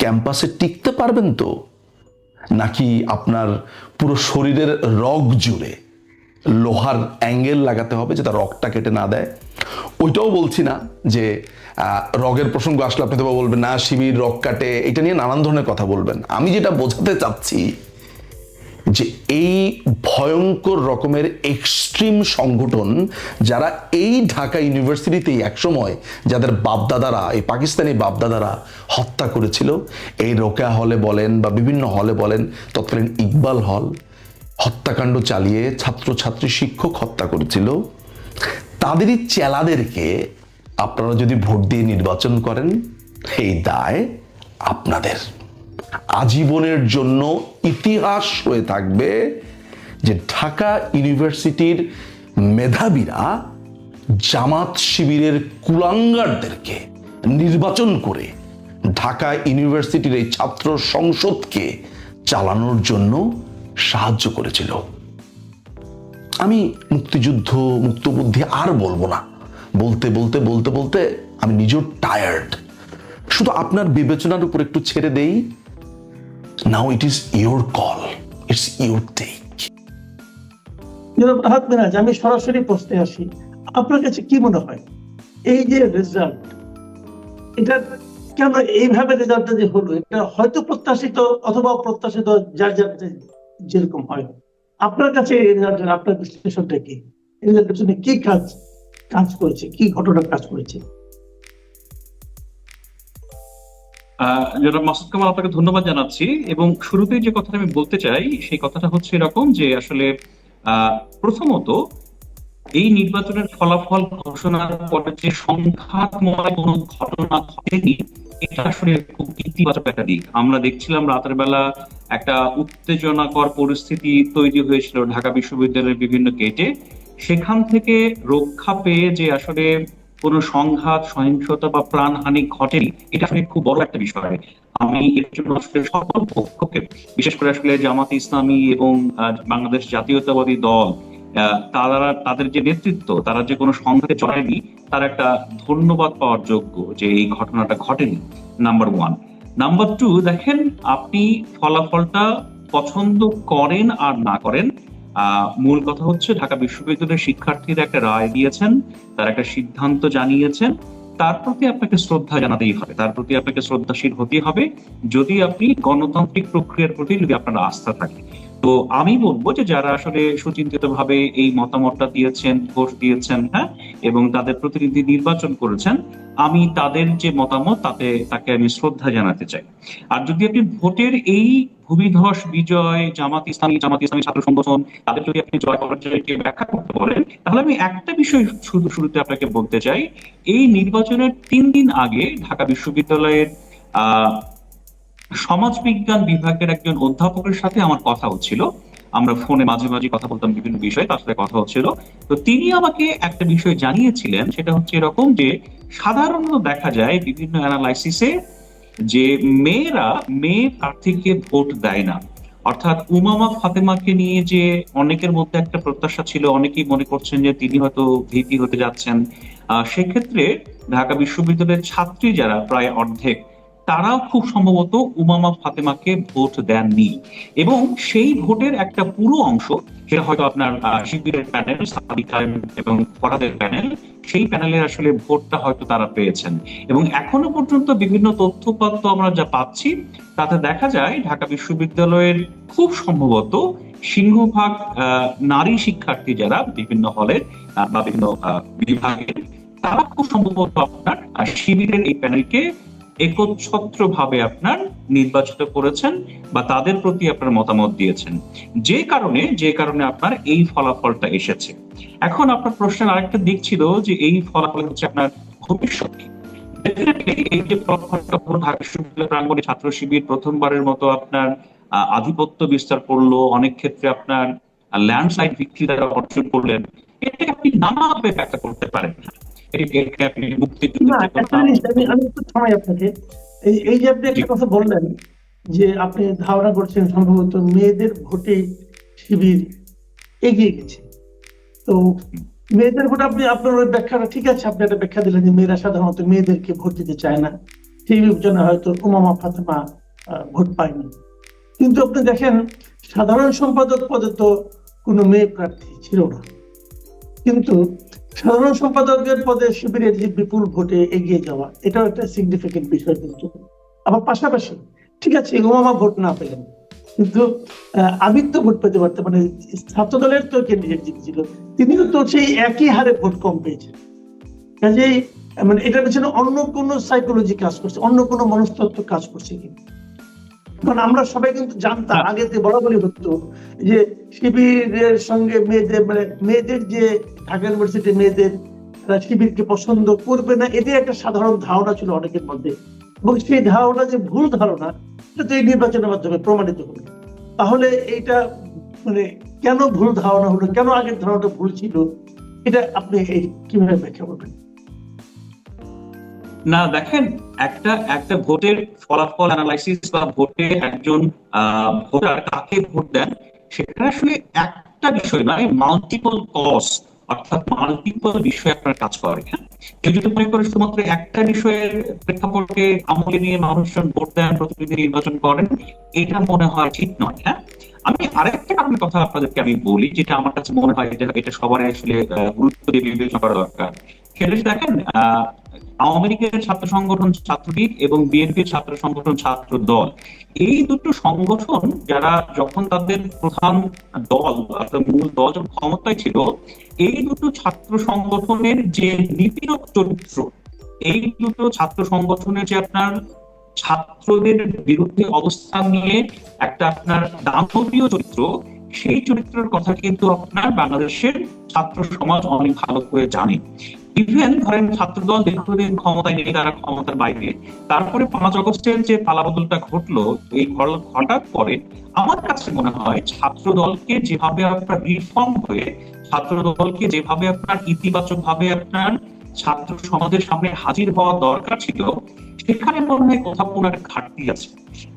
ক্যাম্পাসে টিকতে পারবেন তো, নাকি আপনার পুরো শরীরের রগ জুড়ে লোহার অ্যাঙ্গেল লাগাতে হবে যাতে রগটা কেটে না দেয়? ওইটাও বলছি না যে রগের প্রসঙ্গ আসলে আপনি তো বলবেন না শিবির রগ কাটে, এটা নিয়ে নানান ধরনের কথা বলবেন। আমি যেটা বোঝাতে চাচ্ছি যে এই ভয়ঙ্কর রকমের এক্সট্রিম সংগঠন যারা এই ঢাকা ইউনিভার্সিটিতেই একসময় যাদের বাপদাদারা, এই পাকিস্তানি বাপদাদারা হত্যা করেছিল, এই রোকেয়া হলে বলেন বা বিভিন্ন হলে বলেন, তৎকালীন ইকবাল হল হত্যাকাণ্ড চালিয়ে ছাত্রছাত্রী শিক্ষক হত্যা করেছিল, তাদেরই চেলাদেরকে আপনারা যদি ভোট দিয়ে নির্বাচন করেন, এই দায় আপনাদের। আজীবনের জন্য ইতিহাস হয়ে থাকবে যে ঢাকা ইউনিভার্সিটির মেধাবীরা জামাত শিবিরের কুলাঙ্গারদেরকে নির্বাচন করে ঢাকা ইউনিভার্সিটির এই ছাত্র সংসদকে চালানোর জন্য সাহায্য করেছিল। আমি মুক্তিযুদ্ধ, মুক্তবুদ্ধি আর বলবো না, বলতে বলতে বলতে বলতে আমি নিজেও টায়ার্ড। শুধু আপনার বিবেচনার উপর একটু ছেড়ে দেই। Now it is your call, it's your take. Rahat Miraj, আমি সরাসরি প্রশ্নে আসি, আপনার কাছে কি মনে হয় এই যে রেজাল্ট, এটা কেন এইভাবে রেজাল্টটা যে হলো, এটা হয়তো প্রত্যাশিত অথবা অপ্রত্যাশিত, যার যার যেরকম হয়, আপনার কাছে এই রেজাল্টের আপনার বিশ্লেষণটা কি? এই রেজাল্টের জন্য কি কাজ করেছে, কি ঘটনা কাজ করেছে? জনাব মাসুদ কামাল, আপনাকে ধন্যবাদ জানাচ্ছি। এবং শুরুতেই যে কথাটা আমি বলতে চাই সেই কথাটা হচ্ছে এরকম যে আসলে প্রথমত এই নির্বাচনের ফলাফল ঘোষণার পরে যে সংঘাতময় কোনো ঘটনা ঘটেনি, এটা আসলে খুব ইতিবাচক একটা দিক। আমরা দেখছিলাম রাতের বেলা একটা উত্তেজনাকর পরিস্থিতি তৈরি হয়েছিল ঢাকা বিশ্ববিদ্যালয়ের বিভিন্ন গেটে। সেখান থেকে রক্ষা পেয়ে যে আসলে কোনো সংঘাত, সহিংসতা বা প্রাণহানি ঘটেনি, এটা আসলে খুব বড় একটা বিষয়। আমি এর জন্য আসলে সকল পক্ষকে, বিশেষ করে আসলে জামাত ইসলামী এবং বাংলাদেশ জাতীয়তাবাদী দল, তাদের যে নেতৃত্ব, তারা যে কোনো সংঘাতে জড়ায়নি, তার একটা ধন্যবাদ পাওয়ার যোগ্য যে এই ঘটনাটা ঘটেনি, নাম্বার ওয়ান। নাম্বার টু, দেখেন আপনি ফলাফলটা পছন্দ করেন আর না করেন, মূল কথা হচ্ছে ঢাকা বিশ্ববিদ্যালয়ের শিক্ষার্থীরা একটা রায় দিয়েছেন, তার একটা সিদ্ধান্ত জানিয়েছেন, তার প্রতি আপনাকে শ্রদ্ধা জানাতেই হবে, তার প্রতি আপনাকে শ্রদ্ধাশীল হতে হবে, যদি আপনি গণতান্ত্রিক প্রক্রিয়ার প্রতি যদি আপনার আস্থা থাকে। তো আমি বলবো যে যারা আসলে সুচিন্তিত ভাবে এই মতামতটা দিয়েছেন, ভোট দিয়েছেন, হ্যাঁ, এবং তাদের প্রতিনিধি নির্বাচন করেছেন, আমি তাদের যে মতামত তাকে আমি শ্রদ্ধা জানাতে চাই। আর যদি আপনি ভোটের এই ভূমিধস বিজয় জামাত ইসলামী ছাত্র সংগঠন, তাদের যদি আপনি জয় পরাজয়কে ব্যাখ্যা করতে বলেন, তাহলে আমি একটা বিষয় শুরুতে আপনাকে বলতে চাই। এই নির্বাচনের 3 দিন আগে ঢাকা বিশ্ববিদ্যালয়ের সমাজবিজ্ঞান বিভাগের একজন অধ্যাপকের সাথে আমার কথা হচ্ছিল। আমরা ফোনে মাঝে মাঝে কথা বলতাম বিভিন্ন বিষয়ে, তার সাথে কথা হচ্ছিল। তো তিনি আমাকে একটা বিষয় জানিয়েছিলেন, সেটা হচ্ছে এরকম যে সাধারণত দেখা যায় বিভিন্ন অ্যানালাইসিসে যে মেয়ে প্রার্থীকে ভোট দেয় না। অর্থাৎ উমামা ফাতেমাকে নিয়ে যে অনেকের মধ্যে একটা প্রত্যাশা ছিল, অনেকেই মনে করছেন যে তিনি হয়তো ভিপি হতে যাচ্ছেন। সেক্ষেত্রে ঢাকা বিশ্ববিদ্যালয়ের ছাত্রী যারা প্রায় অর্ধেক, তারাও খুব সম্ভবত উমামা ফাতেমাকে ভোট দেননি। এবং সেই ভোটের একটা পুরো অংশ, সেটা হয়তো আপনার শিবিরের প্যানেল, সাদিক কায়েম এবং ফরহাদের প্যানেল, সেই প্যানেলের আসলে ভোটটা হয়তো তারা পেয়েছেন। এবং এখনো পর্যন্ত বিভিন্ন তথ্যপত্র আমরা যা পাচ্ছি, তাতে দেখা যায় ঢাকা বিশ্ববিদ্যালয়ের খুব সম্ভবত সিংহভাগ নারী শিক্ষার্থী যারা বিভিন্ন হলের বা বিভিন্ন বিভাগের, তারা খুব সম্ভবত আপনার শিবিরের এই প্যানেলকে একচ্ছত্র ভাবে আপনার নির্বাচিত করেছেন বা তাদের প্রতি আপনার মতামত দিয়েছেন, যে কারণে আপনার এই ফলাফলটা এসেছে। এখন আপনার প্রশ্নের আরেকটা দিক ছিল যে এই ফলাফল হচ্ছে আপনার ভবিষ্যৎ কি। এই যে ফলাফলটা ঢাকা বিশ্ববিদ্যালয় প্রাঙ্গণে ছাত্র শিবির প্রথমবারের মতো আপনার আধিপত্য বিস্তার করলো, অনেক ক্ষেত্রে আপনার ল্যান্ডস্লাইড ভিক্টরি দ্বারা অর্জন করলেন, এটাকে আপনি নানাভাবে ব্যাখ্যা করতে পারেন। আপনাকে এই যে আপনি একটা কথা বললেন যে আপনি ধারণা করছেন সম্ভবত মেয়েদের ভোটে শিবির এগিয়ে গেছে, তো মেয়েদের ভোট আপনি আপনার ওই ব্যাখ্যাটা ঠিক আছে, আপনি একটা ব্যাখ্যা দিলেন যে মেয়েরা সাধারণত মেয়েদেরকে ভোট দিতে চায় না, সেই বিবেচনা হয়তো উমামা ফাতেমা ভোট পায়নি। কিন্তু আপনি দেখেন সাধারণ সম্পাদক পদে তো কোনো মেয়ে প্রার্থী ছিল না, কিন্তু সাধারণ সম্পাদকের পদে শিবিরের যে বিপুল ভোটে এগিয়ে যাওয়া, এটাও একটা সিগনিফিকেন্ট বিষয়। কিন্তু আবার পাশাপাশি ঠিক আছে উমামা ভোট না পেলেন, কিন্তু আবির তো ভোট পেতে পারতেন, মানে ছাত্র দলের তো ক্যান্ডিডেট জিতেছিল, তিনিও তো সেই একই হারে ভোট কম পেয়েছেন। কাজেই মানে এটার পেছনে অন্য কোনো সাইকোলজি কাজ করছে, অন্য কোনো মনস্তত্ত্ব কাজ করছে কিনা। কারণ আমরা সবাই কিন্তু জানতাম, আগে বরাবরই হতো যে শিবিরের সঙ্গে মেয়েদের, মানে মেয়েদের যে ঢাকা ইউনিভার্সিটি মেয়েদের শিবিরকে পছন্দ করবে না, এদের একটা সাধারণ ধারণা ছিল অনেকের মধ্যে, এবং সেই ধারণা যে ভুল ধারণা, এটা তো এই নির্বাচনের মাধ্যমে প্রমাণিত হলো। তাহলে এইটা মানে কেন ভুল ধারণা হলো, কেন আগের ধারণাটা ভুল ছিল, এটা আপনি কিভাবে ব্যাখ্যা করবেন? না দেখেন, একটা একটা ভোটের ফলাফল অ্যানালাইসিস বা ভোটে একজন ভোটার কাকে ভোট দেন, সেটা আসলে একটা বিষয় নয়, মাল্টিপল কজ, অর্থাৎ মাল্টিপল বিষয় আপনার কাজ করে। হ্যাঁ, কেউ যদি মনে করে শুধুমাত্র একটা বিষয়ের প্রেক্ষাপটে আমলে নিয়ে মানুষজন ভোট দেন, প্রতিনিধি নির্বাচন করেন, এটা মনে হয় ঠিক নয়। হ্যাঁ, আমি আরেকটা কারণের কথা আপনাদেরকে আমি বলি, যেটা আমার কাছে মনে হয় এটা সবার আসলে গুরুত্ব দিয়ে বিবেচনা করা দরকার। সেটা হচ্ছে দেখেন, আওয়ামী লীগের ছাত্র সংগঠন ছাত্রলীগ এবং বিএনপির ছাত্র সংগঠন ছাত্র দল, এই দুটো সংগঠন যারা যখন তাদের প্রধান দল অর্থাৎ মূল দল যখন ক্ষমতায় ছিল, এই দুটো ছাত্র সংগঠনের যে নিপীড়ক চরিত্র, এই দুটো ছাত্র সংগঠনের যে আপনার ছাত্রদের বিরুদ্ধে অবস্থান নিয়ে একটা আপনার দানবীয় চরিত্র, সেই চরিত্রের কথা কিন্তু আপনার বাংলাদেশের ছাত্র সমাজ অনেক ভালো করে জানে। ইভেন ধরেন ছাত্রদল দীর্ঘদিন ক্ষমতায় নেই, তারা ক্ষমতার বাইরে, তারপরে 5 আগস্টের যে পালাবদলটা ঘটলো, এই ঘটার পরে আমার কাছে মনে হয় ছাত্র দলকে যেভাবে আপনার রিফর্ম হয়ে, ছাত্র দলকে যেভাবে আপনার ইতিবাচক ভাবে আপনার ছাত্র সমাজের সামনে হাজির হওয়া দরকার ছিল, সেখানে মনে হয় কোথাও কোনো একটা ঘাটতি আছে।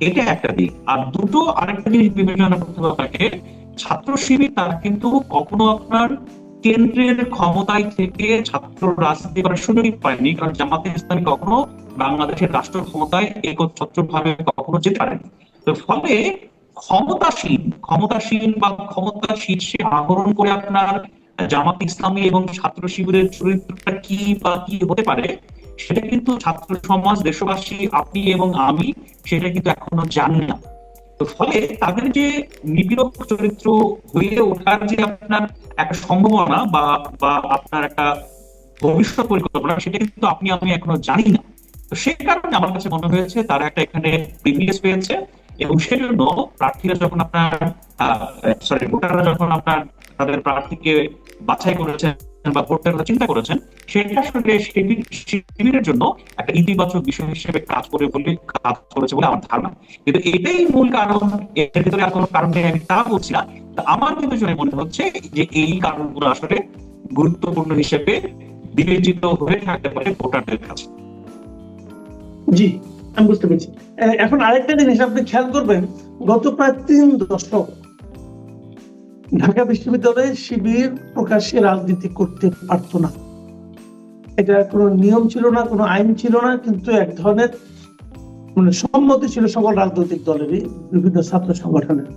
এটা একটা দিক। আর দুটো আরেকটা জিনিস বিবেচনা করতে হবে আপনাকে, ছাত্র শিবির তারা কিন্তু কখনো আপনার কেন্দ্রের ক্ষমতায় থেকে ছাত্র রাজনীতি করার সুযোগই পায়নি, কারণ জামাতে ইসলামী কখনো বাংলাদেশের রাষ্ট্র ক্ষমতায় একচ্ছত্রভাবে কখনো যেতে পারেনি। তো ফলে ক্ষমতাসীন বা ক্ষমতার শীর্ষে আহরণ করে আপনার জামাত ইসলামী এবং ছাত্র শিবিরের চরিত্রটা কি বা কি হতে পারে, সেটা কিন্তু ছাত্র সমাজ, দেশবাসী, আপনি এবং আমি সেটা কিন্তু এখনো জানি না। তো ফলে তাদের যে নিপীড়ক চরিত্র হয়ে ওঠার যে আপনার একটা সম্ভাবনা বা বা আপনার একটা ভবিষ্যৎ পরিকল্পনা, সেটা কিন্তু আপনি আমি এখনো জানি না। তো সেই কারণে আমার কাছে মনে হয়েছে তারা একটা এখানে প্রিভিলেজ পেয়েছে, এবং সেজন্য প্রার্থীরা যখন আপনার ভোটাররা যখন আপনার তাদের প্রার্থীকে বাছাই করেছেন বা ভোটের কথা চিন্তা করেছেন, সেটা আসলে শিবিরের জন্য একটা ইতিবাচক বিষয় হিসেবে কাজ করেছে বলে আমার ধারণা। কিন্তু এটাই মূল কারণ, এর ভিতরে আর কোনো কারণ নেই আমি তা বলছি না। আমার বিবেচনায় মনে হচ্ছে যে এই কারণগুলো আসলে গুরুত্বপূর্ণ হিসেবে বিবেচিত হয়ে থাকতে পারে ভোটারদের কাছে। জি, আমি বুঝতে পেরেছি। এখন আরেকটা জিনিস আপনি খেয়াল করবেন, গত প্রায় 3 দশক ঢাকা বিশ্ববিদ্যালয়ে শিবির প্রকাশ্যে রাজনীতি করতে পারতো না। এটা কোনো নিয়ম ছিল না, কোনো আইন ছিল না, কিন্তু এক ধরনের মানে সম্মতি ছিল সকল রাজনৈতিক দলেরই, বিভিন্ন ছাত্র সংগঠনের।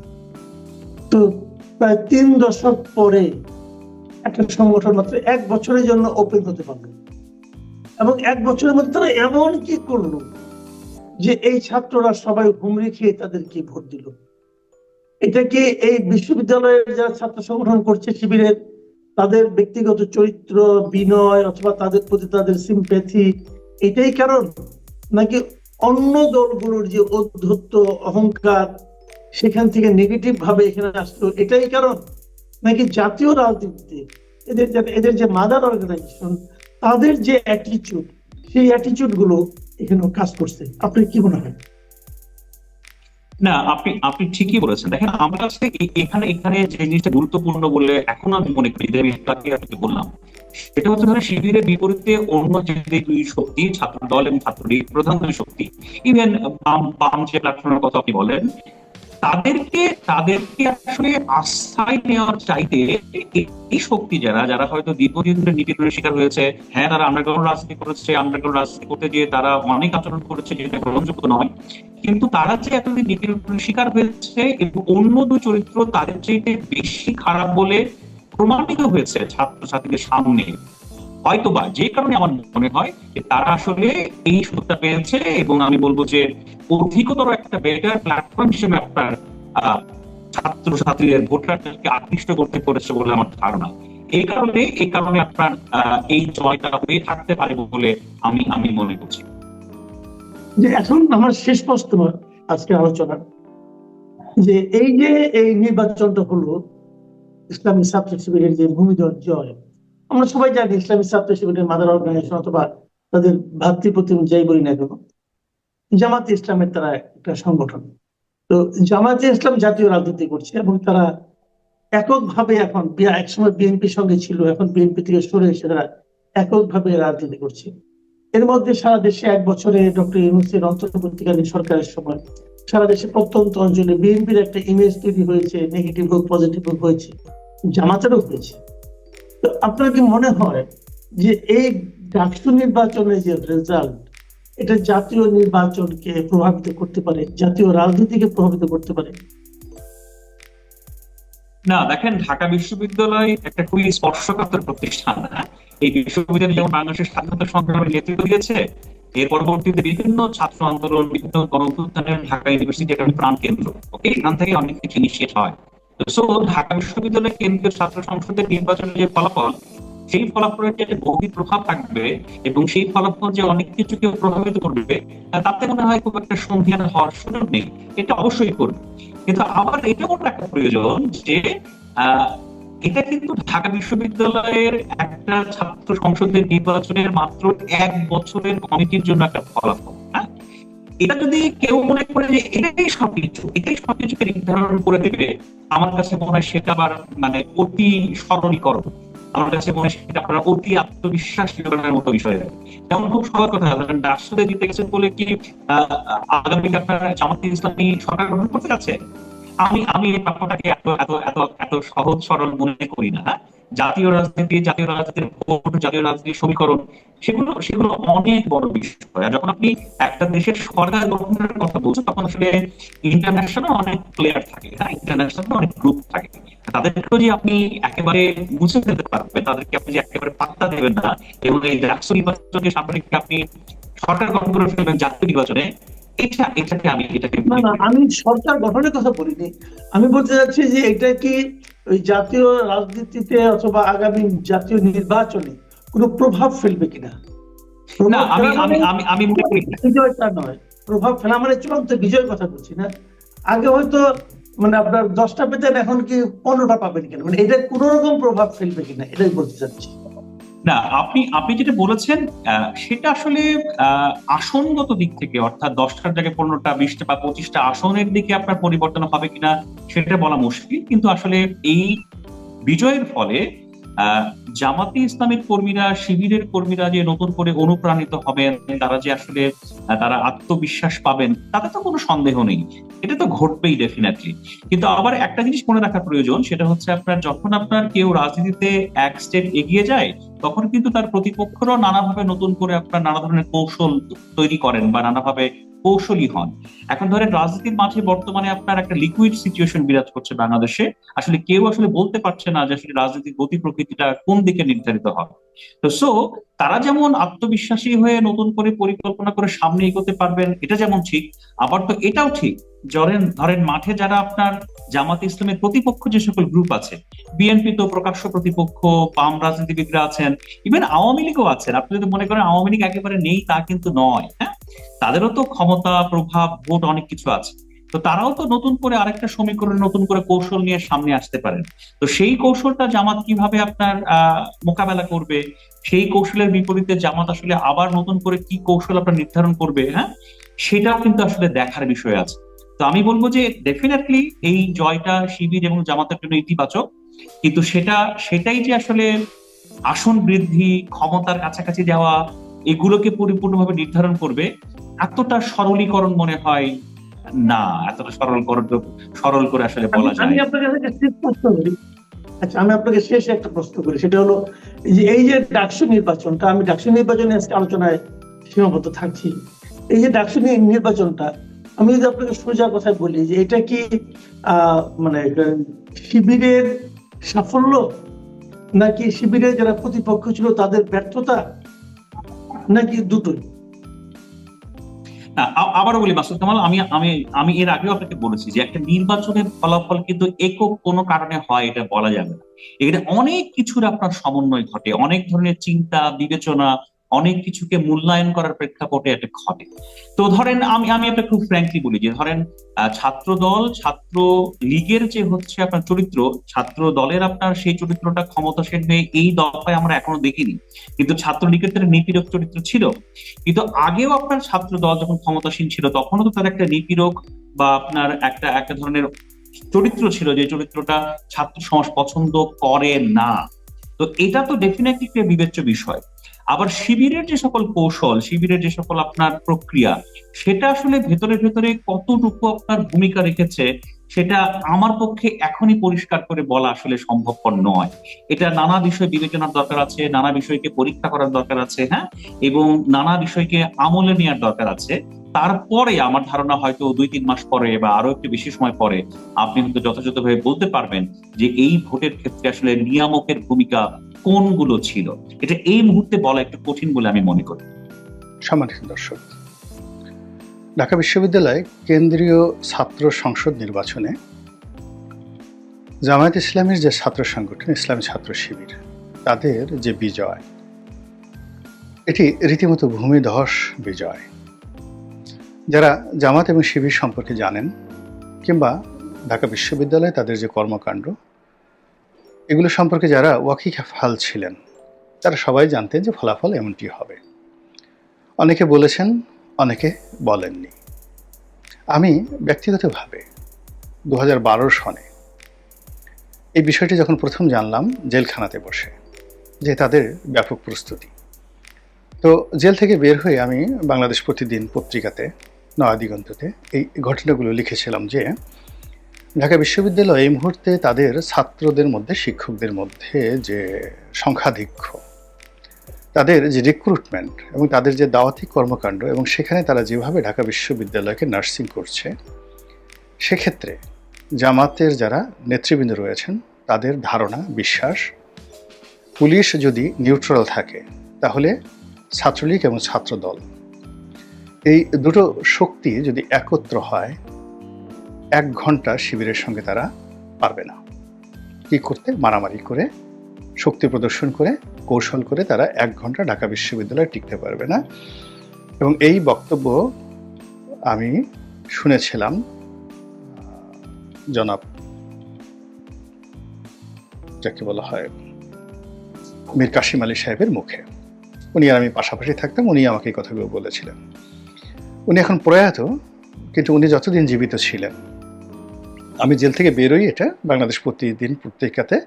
তো প্রায় 3 দশক পরে একটা সংগঠন মাত্র 1 বছরের জন্য ওপেন হতে পারলো, এবং 1 বছরের মধ্যে তারা এমন কি করলো যে এই ছাত্ররা সবাই হুমড়ি খেয়ে তাদেরকে ভোট দিল। এটা কি এই বিশ্ববিদ্যালয়ের যারা ছাত্র সংগঠন করছে শিবিরের, তাদের ব্যক্তিগত চরিত্র, বিনয়, অথবা তাদের প্রতি তাদের সিম্প্যাথি, এটাই কারণ? নাকি অন্য দলগুলোর যে ঔদ্ধত্য, অহংকার, সেখান থেকে নেগেটিভ ভাবে এখানে আসলো, এটাই কারণ? নাকি জাতীয় রাজনীতিতে এদের যে মাদার অর্গানাইজেশন, তাদের যে অ্যাটিটিউড, সেই অ্যাটিটিউড গুলো এখানে কাজ করছে? আপনার কি মনে হয়? না, আপনি ঠিকই বলেছেন। দেখেন, আমার কাছে এখানে এখানে যে জিনিসটা গুরুত্বপূর্ণ বলে এখন আমি মনে করি, যে আমি আপনাকে বললাম, সেটা হচ্ছে ধরেন শিবিরের বিপরীতে অন্য যে দুই শক্তি, ছাত্র দল এবং ছাত্রলীগ, প্রধান দুই শক্তি, ইভেন বাম যে প্ল্যাটফর্মের কথা আপনি বলেন, তাদেরকে তাদেরকে আসলে আস্থায় নেওয়ার চাইতে এই শক্তি যারা যারা হয়তো দীর্ঘদিন ধরে নিপীড়নের শিকার হয়েছে, হ্যাঁ তারা আন্ডারগ্রাউন্ড রাজনীতি করেছে, আন্ডারগ্রাউন্ড রাজনীতি করতে গিয়ে তারা অনেক আচরণ করেছে যেটা গ্রহণযোগ্য নয়, কিন্তু তারা যে এতদিন নিপীড়নের শিকার হয়েছে এবং অন্য দুই চরিত্র তাদের চাইতে বেশি খারাপ বলে প্রমাণিত হয়েছে ছাত্রছাত্রীদের সামনে, হয়তোবা যে কারণে আমার মনে হয় যে তারা আসলে এই সুযোগটা পেয়েছে, এবং আমি বলবো যে অধিকতর একটা বেটার প্ল্যাটফর্ম হিসেবে আপনার ছাত্রছাত্রীদের ভোটারদেরকে আকৃষ্ট করতে পেরেছে বলে আমার ধারণা। এই কারণে আপনার এই জয়টা হয়ে থাকতে পারে বলে আমি আমি মনে করছি। যে এখন আমার শেষ প্রশ্ন আজকে আলোচনা, যে এই নির্বাচনটা হলো ইসলামী ছাত্র শিবিরের যে ভূমিদল জয়, আমরা সবাই জানি ইসলামী ছাত্র শিবিরের মাদার অর্গানাইজেশন অথবা তাদের ভাতৃপ্রতিম যাই বলি না কেন, জামাতে ইসলামের তারা একটা সংগঠন। তো জামাতে ইসলাম জাতীয় রাজনীতি করছে এবং তারা এককভাবে এখন একসময় বিএনপির সঙ্গে ছিল, এখন বিএনপি থেকে সরে এসে তারা এককভাবে রাজনীতি করছে। এর মধ্যে সারা দেশে 1 বছরে ডক্টর ইউনূসের অন্তর্বর্তীকালীন সরকারের সময় সারা দেশে প্রত্যন্ত অঞ্চলে বিএনপির একটা ইমেজ তৈরি হয়েছে, নেগেটিভ হোক পজিটিভ হোক হয়েছে, জামাতেরও হয়েছে। তো আপনার কি মনে হয় যে এই ডাকসু নির্বাচনের যে রেজাল্ট, এটা জাতীয় নির্বাচনকে প্রভাবিত করতে পারে, জাতীয় রাজনীতিকে প্রভাবিত করতে পারে? না, দেখেন, ঢাকা বিশ্ববিদ্যালয় একটা খুবই স্পর্শকাতর প্রতিষ্ঠান। এই বিশ্ববিদ্যালয় যেমন বাংলাদেশের স্বাধীনতা সংগ্রামের নেতৃত্ব দিয়েছে, এর পরবর্তীতে বিভিন্ন ছাত্র আন্দোলন, বিভিন্ন গণঅভ্যুত্থানের ঢাকা ইউনিভার্সিটি একটা প্রাণ কেন্দ্র। ওকে, এখান থেকে অনেক কিছু ইনিশিয়েট হয়। সো ঢাকা বিশ্ববিদ্যালয় কেন্দ্রীয় ছাত্র সংসদের নির্বাচনের যে ফলাফল, সেই ফলাফলের যে গভীর প্রভাব থাকবে এবং সেই ফলাফল যে অনেক কিছুকে প্রভাবিত করবে, তাতে মনে হয় খুব একটা সন্ধিহান হওয়ার সুযোগ নেই। এটা অবশ্যই করবে, কিন্তু আবার এটাও একটা প্রয়োজন যে এটা কিন্তু ঢাকা বিশ্ববিদ্যালয়ের একটা ছাত্র সংসদের নির্বাচনের মাত্র 1 বছরের কমিটির জন্য একটা ফলাফল। হ্যাঁ, এটা যদি কেউ মনে করে যে এটাই সবকিছুকে নির্ধারণ করে দেবে, আমার কাছে মনে হয় সেটা আবার মানে অতি সরলীকরণ। আমার কাছে মনে হয় সেটা আপনার অতি আত্মবিশ্বাস জোগানোর মতো বিষয়। যেমন খুব সহজ কথা, রাষ্ট্রপতি দিতে গেছেন বলে কি আগামীতে আপনার জামাতে ইসলামী সরকার গঠন করতে যাচ্ছে? আমি এই ব্যাপারটাকে এত এত এত এত সহজ সরল মনে করি না। জাতীয় রাজনীতির ভোট, জাতীয় রাজনীতির সমীকরণ, সেগুলো অনেক বড় বিষয়। আর যখন আপনি একটা দেশের সরকার গঠনের কথা বলছেন, তখন আসলে ইন্টারন্যাশনাল অনেক প্লেয়ার থাকে, হ্যাঁ, ইন্টারন্যাশনাল অনেক গ্রুপ থাকে। তাদেরকেও যে আপনি একেবারে মুছে ফেলতে পারবেন, তাদেরকে আপনি যে একেবারে পাত্তা দেবেন না এবং এই রাষ্ট্র নির্বাচনকে সামনে রেখে আপনি সরকার গঠন করে ফেলবেন জাতীয় নির্বাচনে, আমি সরকার গঠনের কথা বলিনি। আমি বলতে চাচ্ছি যে এটা কি ওই জাতীয় রাজনীতিতে অথবা আগামী জাতীয় নির্বাচনে কোনো প্রভাব ফেলবে কিনা? না, আমি মনে করি বিজয়টা নয়, প্রভাব ফেলা মানে চূড়ান্ত বিজয়ের কথা বলছি না। আগে হয়তো মানে আপনার 10টা পেতেন, এখন কি 15টা পাবেন কিনা, মানে এটা কোন রকম প্রভাব ফেলবে কিনা, এটাই বলতে চাচ্ছি। না, আপনি যেটা বলেছেন সেটা আসলে আসনগত দিক থেকে, অর্থাৎ 10টার জায়গায় 15টা, 20টা বা 25টা আসনের দিকে আপনার পরিবর্তন হবে কিনা সেটা বলা মুশকিল। কিন্তু আসলে এই বিজয়ের ফলে জামাতে ইসলামের কর্মীরা, শিবিরের কর্মীরা যে নতুন করে অনুপ্রাণিত হবেন, তারা যে আসলে তারা আত্মবিশ্বাস পাবেন, তাতে তো কোনো সন্দেহ নেই, এটা তো ঘটবেই ডেফিনেটলি। কিন্তু আবার একটা জিনিস মনে রাখা প্রয়োজন, সেটা হচ্ছে আপনার যখন আপনার কেউ রাজনীতিতে এক স্টেপ এগিয়ে যায়, তখন কিন্তু তার প্রতিপক্ষরাও নানাভাবে নতুন করে আপনার নানা ধরনের কৌশল তৈরি করেন বা নানাভাবে কৌশলী হন। এখন ধরেন রাজনীতির মাঠে বর্তমানে আপনার একটা লিকুইড সিচুয়েশন বিরাজ করছে বাংলাদেশে। আসলে কেউ আসলে বলতে পারছে না যে আসলে রাজনীতির গতি প্রকৃতিটা কোন দিকে নির্ধারিত হবে। তো তারা যেমন আত্মবিশ্বাসী হয়ে নতুন করে পরিকল্পনা করে সামনে এগোতে পারবেন, এটা যেমন ঠিক, আবার তো এটাও ঠিক ধরেন মাঠে যারা আপনার জামাতে ইসলামের প্রতিপক্ষ যে সকল গ্রুপ আছে, বিএনপি তো প্রকাশ্য প্রতিপক্ষ, বাম রাজনীতিবিদরা আছেন, ইভেন আওয়ামী লীগও আছেন। আপনি যদি মনে করেন আওয়ামী লীগ একেবারে নেই, তা কিন্তু নয়। হ্যাঁ, তাদেরও তো ক্ষমতা, প্রভাব, ভোট অনেক কিছু আছে। তো তারাও তো নতুন করে আরেকটা সমীকরণ, নতুন করে কৌশল নিয়ে সামনে আসতে পারেন। তো সেই কৌশলটা জামাত কিভাবে আপনার মোকাবেলা করবে, সেই কৌশলের বিপরীতে জামাত আসলে আবার নতুন করে কি কৌশল আপনার নির্ধারণ করবে, হ্যাঁ, সেটাও কিন্তু আসলে দেখার বিষয় আছে। তো আমি বলবো যে ডেফিনেটলি এই জয়টা শিবির এবং জামাতের জন্য ইতিবাচক, কিন্তু সেটাই যে আসলে আসন বৃদ্ধি, ক্ষমতার কাছাকাছি যাওয়া, এগুলোকে পরিপূর্ণভাবে নির্ধারণ করবে, এতটা সরলীকরণ মনে হয় না, এতটা সরল করে আসলে বলা আমি যায়। আপনাকে একটা শেষ প্রশ্ন করি। আচ্ছা, আমি আপনাকে শেষে একটা প্রশ্ন করি, সেটা হলো এই যে ডাকসু নির্বাচনটা, আমি ডাকসু নির্বাচনে আজকে আলোচনায় সীমাবদ্ধ থাকছি। এই যে ডাকসু নির্বাচনটা, আমি যদি আপনাকে সোজা কথায় বলি যে এটা কি মানে শিবিরের সাফল্য, নাকি শিবিরের যারা প্রতিপক্ষ ছিল তাদের ব্যর্থতা, নাকি দুটোই? না, আবারও বলি মাসুদ কামাল, আমি আমি আমি এর আগেও আপনাকে বলেছি যে একটা নির্বাচনের ফলাফল কিন্তু একক কোনো কারণে হয় এটা বলা যাবে না। এখানে অনেক কিছুর আপনার সমন্বয় ঘটে, অনেক ধরনের চিন্তা বিবেচনা, অনেক কিছুকে মূল্যায়ন করার প্রেক্ষাপটে এটা ঘটে। তো ধরেন আমি আমি আপনাকে খুব ফ্র্যাঙ্কলি বলি যে ধরেন ছাত্র দল, ছাত্র লীগের যে হচ্ছে আপনার চরিত্র, ছাত্র দলের আপনার সেই চরিত্রটা ক্ষমতাসীন হয়ে এই দফায় আমরা এখনো দেখিনি, কিন্তু ছাত্র লীগের তার নিপীড়ক চরিত্র ছিল। কিন্তু আগেও আপনার ছাত্র দল যখন ক্ষমতাসীন ছিল তখনও তো তার একটা নিপীড়ক বা আপনার একটা একটা ধরনের চরিত্র ছিল, যে চরিত্রটা ছাত্র সমাজ পছন্দ করে না। তো এটা তো ডেফিনেটলি একটা বিবেচ্য বিষয়। আবার শিবিরের যে সকল কৌশল, শিবিরের যে সকল আপনার প্রক্রিয়া, সেটা আসলে ভেতরে ভেতরে কতটুকু আপনার ভূমিকা রেখেছে সেটা আমার পক্ষে এখনই পরিষ্কার করে বলা আসলে সম্ভবপর নয়। এটা নানা বিষয় বিবেচনার দরকার আছে, নানা বিষয়কে পরীক্ষা করার দরকার আছে, হ্যাঁ, এবং নানা বিষয়কে আমলে নেওয়ার দরকার আছে। তারপরে আমার ধারণা হয়তো 2-3 মাস পরে বা আরো একটু বেশি সময় পরে আপনি হয়তো যথাযথভাবে বলতে পারবেন যে এই ভোটের ক্ষেত্রে আসলে নিয়ামকের ভূমিকা কোনগুলো ছিল। এটা এই মুহূর্তে বলা একটু কঠিন বলে আমি মনে করি। সম্মানিত দর্শক, ঢাকা বিশ্ববিদ্যালয় কেন্দ্রীয় ছাত্র সংসদ নির্বাচনে জামায়াত ইসলামের যে ছাত্র সংগঠন ইসলামী ছাত্র শিবির, তাদের যে বিজয়, এটি রীতিমতো ভূমিধস বিজয়। যারা জামাত এবং শিবির সম্পর্কে জানেন কিংবা ঢাকা বিশ্ববিদ্যালয়ে তাদের যে কর্মকাণ্ড, এগুলো সম্পর্কে যারা ওয়াকিবহাল ছিলেন, তারা সবাই জানতেন যে ফলাফল এমনটি হবে। অনেকে বলেছেন, অনেকে বলেননি। আমি ব্যক্তিগতভাবে 2012 সনে এই বিষয়টি যখন প্রথম জানলাম জেলখানাতে বসে, যে তাদের ব্যাপক প্রস্তুতি, তো জেল থেকে বের হয়ে আমি বাংলাদেশ প্রতিদিন পত্রিকাতে, নয়াদিগন্ততে এই ঘটনাগুলো লিখেছিলাম যে ঢাকা বিশ্ববিদ্যালয় এই মুহূর্তে তাদের ছাত্রদের মধ্যে, শিক্ষকদের মধ্যে যে সংখ্যাধিক্য, তাদের যে রিক্রুটমেন্ট এবং তাদের যে দাওয়াতি কর্মকাণ্ড, এবং সেখানে তারা যেভাবে ঢাকা বিশ্ববিদ্যালয়কে নার্সিং করছে, সেক্ষেত্রে জামাতের যারা নেতৃবৃন্দ রয়েছেন তাদের ধারণা, বিশ্বাস, পুলিশ যদি নিউট্রাল থাকে তাহলে ছাত্রলীগ এবং ছাত্রদল, এই দুটো শক্তি যদি একত্র হয়, 1 ঘন্টা শিবিরের সঙ্গে তারা পারবে না। কি করতে? মারামারি করে, শক্তি প্রদর্শন করে, কৌশল করে তারা 1 ঘন্টা ঢাকা বিশ্ববিদ্যালয়ে টিকতে পারবে না। এবং এই বক্তব্য আমি শুনেছিলাম জনাব, যাকে বলা হয় মীর কাশিম আলী সাহেবের মুখে। উনি আর আমি পাশাপাশি থাকতাম, উনি আমাকে এই কথাগুলো বলেছিলেন। উনি এখন প্রয়াত, কিন্তু উনি যতদিন জীবিত ছিলেন, আমি জেল থেকে বেরোই, এটা বাংলাদেশ প্রতিদিন পত্রিকাতে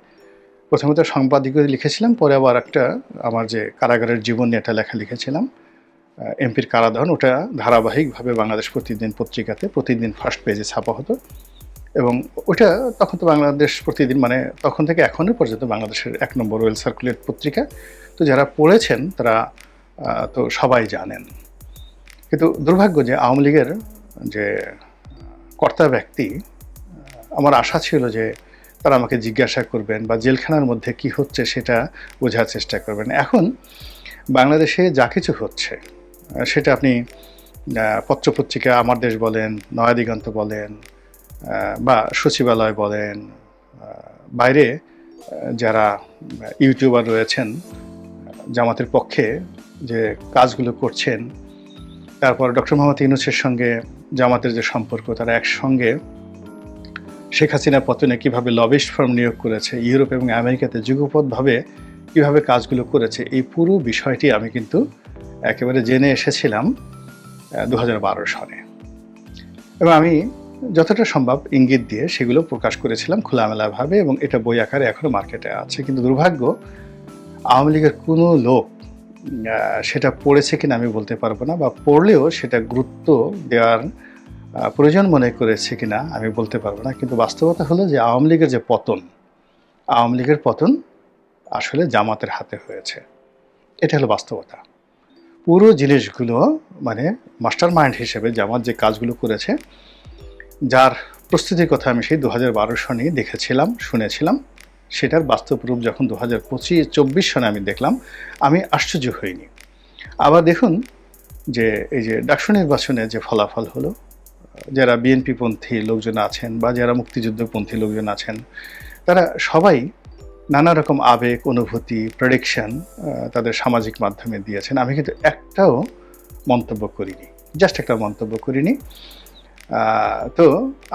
প্রথমত সাংবাদিকতা লিখেছিলাম, পরে আবার একটা আমার যে কারাগারের জীবন নিয়ে একটা লেখা লিখেছিলাম, এমপির কারাদহন, ওটা ধারাবাহিকভাবে বাংলাদেশ প্রতিদিন পত্রিকাতে প্রতিদিন ফার্স্ট পেজে ছাপা হতো। এবং ওটা তখন তো বাংলাদেশ প্রতিদিন মানে তখন থেকে এখনো পর্যন্ত বাংলাদেশের 1 নম্বর ওয়েল সার্কুলেট পত্রিকা। তো যারা পড়েছেন তারা তো সবাই জানেন। কিন্তু দুর্ভাগ্য যে আওয়ামী লীগের যে কর্তা ব্যক্তি, আমার আশা ছিল যে তারা আমাকে জিজ্ঞাসা করবেন বা জেলখানার মধ্যে কি হচ্ছে সেটা বোঝার চেষ্টা করবেন। এখন বাংলাদেশে যা কিছু হচ্ছে সেটা আপনি পত্রপত্রিকা, আমার দেশ বলেন, নয়াদিগন্ত বলেন বা সচিবালয় বলেন, বাইরে যারা ইউটিউবার রয়েছেন জামাতের পক্ষে যে কাজগুলো করছেন, তারপর ডক্টর মোহাম্মদ ইউনূসের সঙ্গে জামাতের যে সম্পর্ক, তারা একসঙ্গে শেখ হাসিনা পতনে কীভাবে লবিস্ট ফার্ম নিয়োগ করেছে, ইউরোপ এবং আমেরিকাতে যুগপৎভাবে কীভাবে কাজগুলো করেছে, এই পুরো বিষয়টি আমি কিন্তু একেবারে জেনে এসেছিলাম 2012 সনে। এবং আমি যতটা সম্ভব ইঙ্গিত দিয়ে সেগুলো প্রকাশ করেছিলাম খোলামেলাভাবে, এবং এটা বই আকারে এখনও মার্কেটে আছে। কিন্তু দুর্ভাগ্য, আওয়ামী লীগের কোনো লোক সেটা পড়েছে কিনা আমি বলতে পারবো না, বা পড়লেও সেটা গুরুত্ব দেওয়ার প্রয়োজন মনে করেছে কিনা আমি বলতে পারবো না, কিন্তু বাস্তবতা হলো যে আওয়ামী লীগের যে পতন, আওয়ামী লীগের পতন আসলে জামাতের হাতে হয়েছে। এটা হলো বাস্তবতা। পুরো জিনিসগুলো মানে মাস্টার মাইন্ড হিসেবে জামাত যে কাজগুলো করেছে, যার প্রস্তুতির কথা আমি সেই 2012 সনে দেখেছিলাম, শুনেছিলাম, সেটার বাস্তব রূপ যখন 2024 সনে আমি দেখলাম, আমি আশ্চর্য হইনি। আবার দেখুন যে এই যে ডাকসু নির্বাচনে যে ফলাফল হলো, যারা বিএনপিপন্থী লোকজন আছেন বা যারা মুক্তিযুদ্ধপন্থী লোকজন আছেন, তারা সবাই নানা রকম আবেগ, অনুভূতি, প্রেডিকশন তাদের সামাজিক মাধ্যমে দিয়েছেন। আমি কিন্তু একটাও মন্তব্য করিনি, জাস্ট একটা মন্তব্য করিনি। তো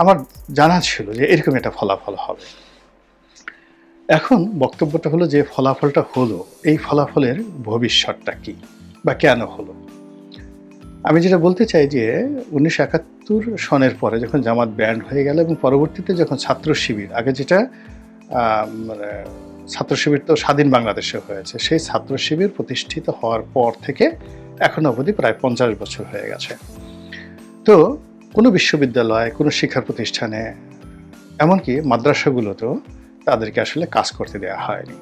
আমার জানা ছিল যে এরকম একটা ফলাফল হবে। এখন বক্তব্যটা হলো যে ফলাফলটা হলো, এই ফলাফলের ভবিষ্যৎটা কি বা কেন হলো। আমি যেটা বলতে চাই যে 1971 সনের পরে যখন জামাত ব্যান্ড হয়ে গেল এবং পরবর্তীতে যখন ছাত্র শিবির, আগে যেটা মানে ছাত্র শিবির তো স্বাধীন বাংলাদেশে হয়েছে, সেই ছাত্র শিবির প্রতিষ্ঠিত হওয়ার পর থেকে এখন অবধি প্রায় 50 বছর হয়ে গেছে। তো কোনো বিশ্ববিদ্যালয়, কোনো শিক্ষা প্রতিষ্ঠানে, এমনকি মাদ্রাসাগুলোতেও তাদেরকে আসলে কাজ করতে দেওয়া হয়নি।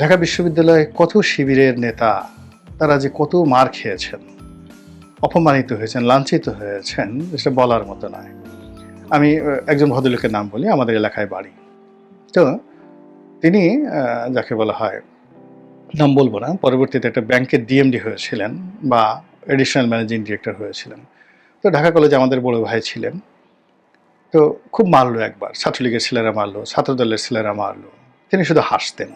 ঢাকা বিশ্ববিদ্যালয়ে কত শিবিরের নেতা, তারা যে কত মার খেয়েছেন, অপমানিত হয়েছেন, লাঞ্ছিত হয়েছেন, সেটা বলার মতো নয়। আমি একজন ভদ্রলোকের নাম বলি, আমাদের এলাকায় বাড়ি। তো তিনি যাকে বলা হয়, নাম বলবো না, পরবর্তীতে একটা ব্যাংকের ডিএমডি হয়েছিলেন বা এডিশনাল ম্যানেজিং ডিরেক্টর হয়েছিলেন। তো ঢাকা কলেজে আমাদের বড় ভাই ছিলেন। তো খুব মারলো একবার, ছাত্রলীগের ছেলেরা মারলো, ছাত্রদলের ছেলেরা মারলো, তিনি শুধু হাসতেন।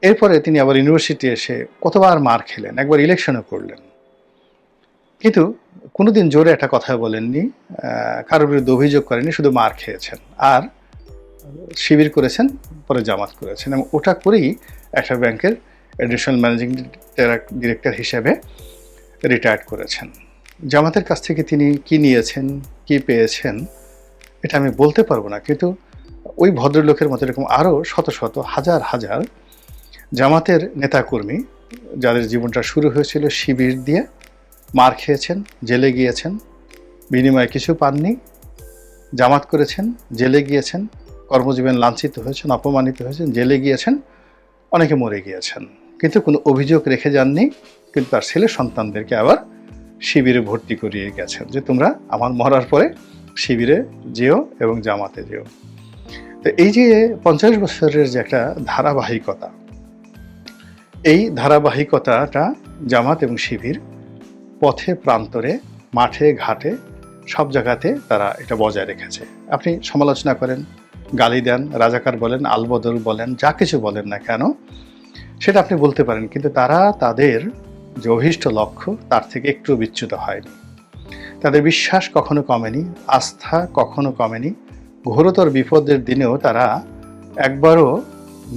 এরপরে তিনি আবার ইউনিভার্সিটি এসে কতবার মার খেলেন, একবার ইলেকশনও করলেন, কিন্তু কোনোদিন জোরে একটা কথা বলেননি, কারোর বিরুদ্ধে অভিযোগ করেননি, শুধু মার খেয়েছেন আর শিবির করেছেন, পরে জামাত করেছেন এবং ওটা করেই একটা ব্যাংকের এডিশনাল ম্যানেজিং ডিরেক্টর হিসেবে রিটায়ার্ড করেছেন। জামাতের কাছ থেকে তিনি কি নিয়েছেন, কি পেয়েছেন, এটা আমি বলতে পারবো না, কিন্তু ওই ভদ্রলোকের মতো এরকম আরও শত শত হাজার হাজার জামাতের নেতাকর্মী, যাদের জীবনটা শুরু হয়েছিল শিবির দিয়ে, মার খেয়েছেন, জেলে গিয়েছেন, বিনিময়ে কিছু পাননি, জামাত করেছেন, জেলে গিয়েছেন, কর্মজীবন লাঞ্ছিত হয়েছেন, অপমানিত হয়েছেন, জেলে গিয়েছেন, অনেকে মরে গিয়েছেন, কিন্তু কোনো অভিযোগ রেখে যাননি। কিন্তু তার ছেলে সন্তানদেরকে আবার শিবিরে ভর্তি করিয়ে গেছেন যে তোমরা আমার মরার পরে শিবিরে যেও এবং জামাতে যেও। তো এই যে 50 বছরের যে একটা ধারাবাহিকতা, এই ধারাবাহিকতাটা জামাত এবং শিবির পথে প্রান্তরে, মাঠে ঘাটে, সব জায়গাতে তারা এটা বজায় রেখেছে। আপনি সমালোচনা করেন, গালি দেন, রাজাকার বলেন, আলবদল বলেন, যা কিছু বলেন না কেন, সেটা আপনি বলতে পারেন, কিন্তু তারা তাদের যে অভীষ্ট লক্ষ্য তার থেকে একটু বিচ্যুত হয়নি। তাদের বিশ্বাস কখনো কমেনি, আস্থা কখনো কমেনি। ঘোরতর বিপদের দিনেও তারা একবারও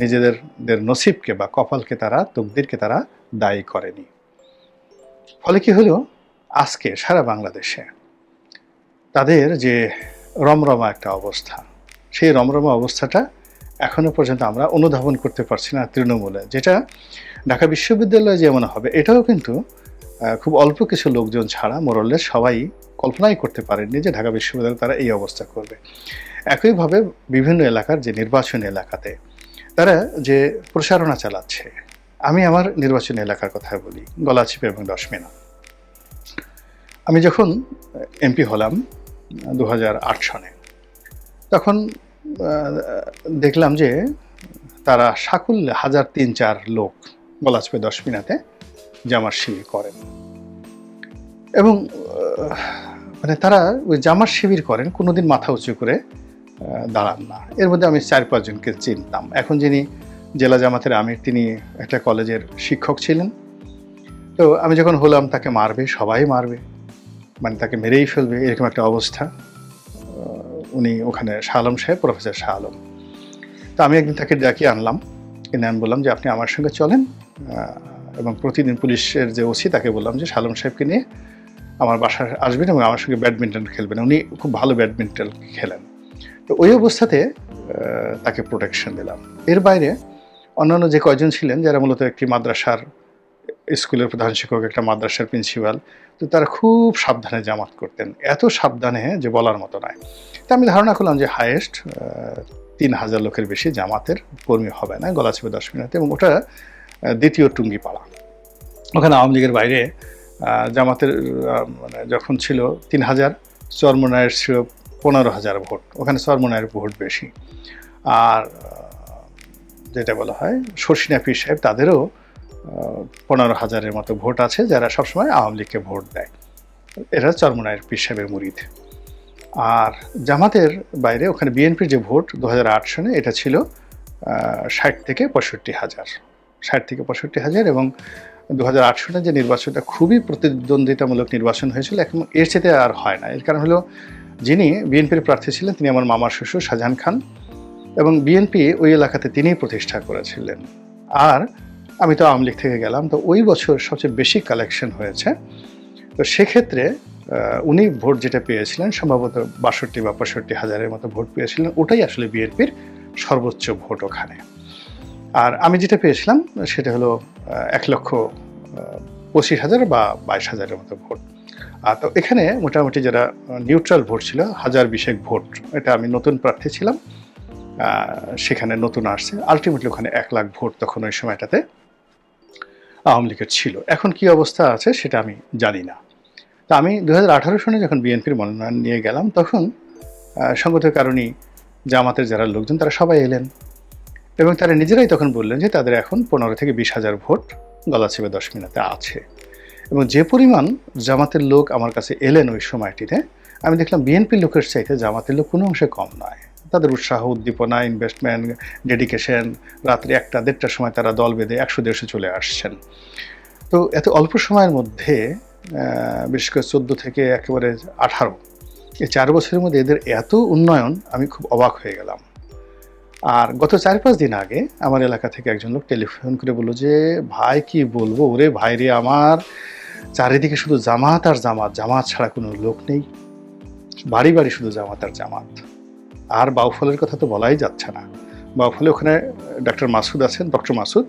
নিজেদের নসিবকে বা কপালকে তারা, তকদিরকে তারা দায়ী করেনি। ফলে কি হলো, আজকে সারা বাংলাদেশে তাদের যে রমরমা একটা অবস্থা, সেই রমরমা অবস্থাটা এখনো পর্যন্ত আমরা অনুধাবন করতে পারছি না তৃণমূলে। যেটা ঢাকা বিশ্ববিদ্যালয়ে যেমন হবে, এটাও কিন্তু খুব অল্প কিছু লোকজন ছাড়া মোরলের সবাই কল্পনাই করতে পারেননি যে ঢাকা বিশ্ববিদ্যালয়ে তারা এই অবস্থা করবে। একইভাবে বিভিন্ন এলাকার যে নির্বাচনী এলাকাতে তারা যে প্রসারণা চালাচ্ছে, আমি আমার নির্বাচনী এলাকার কথা বলি, গলাচিপা এবং দশমিনা। আমি যখন এমপি হলাম 2008 সনে, তখন দেখলাম যে তারা সাকুল্যে 1000-3000 লোক গলাচিপা দশমিনাতে জামাত শিবির করেন এবং মানে তারা ওই জামাত শিবির করেন, কোনোদিন মাথা উঁচু করে দাঁড়ান না। এর মধ্যে আমি 4-5 জনকে চিনতাম। এখন যিনি জেলা জামাতের আমির, তিনি একটা কলেজের শিক্ষক ছিলেন। তো আমি যখন হলাম, তাকে মারবে, সবাই মারবে, মানে তাকে মেরেই ফেলবে, এরকম একটা অবস্থা। উনি ওখানে শাহ আলম সাহেব, প্রফেসর শাহ আলম। তো আমি একদিন তাকে ডাকিয়ে আনলাম, এনে আমি বললাম যে আপনি আমার সঙ্গে চলেন, এবং প্রতিদিন পুলিশের যে ওসি তাকে বললাম যে শাহ আলম সাহেবকে নিয়ে আমার বাসায় আসবেন এবং আমার সঙ্গে ব্যাডমিন্টন খেলবেন। উনি খুব ভালো ব্যাডমিন্টন খেলেন। তো ওই অবস্থাতে তাকে প্রোটেকশন দিলাম। এর বাইরে অন্যান্য যে কয়জন ছিলেন, যারা মূলত একটি মাদ্রাসার স্কুলের প্রধান শিক্ষক, একটা মাদ্রাসার প্রিন্সিপাল। তো তারা খুব সাবধানে জামাত করতেন, এত সাবধানে যে বলার মতো নয়। তা আমি ধারণা করলাম যে হায়েস্ট 3000 লোকের বেশি জামাতের কর্মী হবে না গলাচিপা 10 মিনিটে, এবং ওটা দ্বিতীয় টুঙ্গিপাড়া। ওখানে আওয়ামী লীগের বাইরে জামাতের মানে যখন ছিল 3000, চরমোনাইয়ের ছিল 15,000 ভোট, ওখানে চরমোনাইয়ের ভোট বেশি। আর যেটা বলা হয় শর্ষিনা পীর সাহেব, তাদেরও 15,000-এর মতো ভোট আছে, যারা সবসময় আওয়ামী লীগকে ভোট দেয়। এরা চরমোনাইয়ের পীর সাহেবের মুরিদ। আর জামাতের বাইরে ওখানে বিএনপির যে ভোট 2008 সনে, এটা ছিল 60 থেকে 65,000, 60 থেকে 65,000। এবং 2008 সনে যে নির্বাচনটা খুবই প্রতিদ্বন্দ্বিতামূলক নির্বাচন হয়েছিল, এখন এর চেয়ে আর হয় না। এর কারণ হলো, যিনি বিএনপির প্রার্থী ছিলেন তিনি আমার মামার শ্বশুর শাহজাহান খান, এবং বিএনপি ওই এলাকাতে তিনিই প্রতিষ্ঠা করেছিলেন। আর আমি তো আওয়ামী লীগ থেকে গেলাম, তো ওই বছর সবচেয়ে বেশি কালেকশন হয়েছে। তো সেক্ষেত্রে উনি ভোট যেটা পেয়েছিলেন সম্ভবত 62 বা 65,000-এর মতো ভোট পেয়েছিলেন, ওটাই আসলে বিএনপির সর্বোচ্চ ভোট ওখানে। আর আমি যেটা পেয়েছিলাম সেটা হলো 1,25,000 বা 22,000-এর মতো ভোট। আর তো এখানে মোটামুটি যারা নিউট্রাল ভোট ছিল 1020 ভোট, এটা আমি নতুন প্রার্থী ছিলাম, সেখানে নতুন আসছে। আলটিমেটলি ওখানে 1 লাখ ভোট তখন ওই সময়টাতে আওয়ামী লীগের ছিল। এখন কি অবস্থা আছে সেটা আমি জানি না। তা আমি 2018 সনে যখন বিএনপির মনোনয়ন নিয়ে গেলাম, তখন সঙ্গত কারণেই জামাতের যারা লোকজন তারা সবাই এলেন, এবং তারা নিজেরাই তখন বললেন যে তাদের এখন 15 থেকে 20,000 ভোট গলাচিপা 10 মিনিটে আছে। এবং যে পরিমাণ জামাতের লোক আমার কাছে এলেন ওই সময়টিতে, আমি দেখলাম বিএনপির লোকের চাইতে জামাতের লোক কোনো অংশে কম নয়। তাদের উৎসাহ, উদ্দীপনা, ইনভেস্টমেন্ট, ডেডিকেশন, রাত্রি 1টা-1.5টার সময় তারা দল বেঁধে 100-150 চলে আসছেন। তো এত অল্প সময়ের মধ্যে বিশেষ করে 14 থেকে একেবারে 18, এই 4 বছরের মধ্যে এদের এত উন্নয়ন, আমি খুব অবাক হয়ে গেলাম। আর গত 4-5 দিন আগে আমার এলাকা থেকে একজন লোক টেলিফোন করে বলল যে, ভাই কি বলবো, ওরে ভাই রে, আমার চারিদিকে শুধু জামাত আর জামাত, জামাত ছাড়া কোনো লোক নেই, বাড়ি বাড়ি শুধু জামাত আর জামাত। আর বাউফলের কথা তো বলাই যাচ্ছে না। বাউফলে ওখানে ডক্টর মাসুদ আছেন, ডক্টর মাসুদ,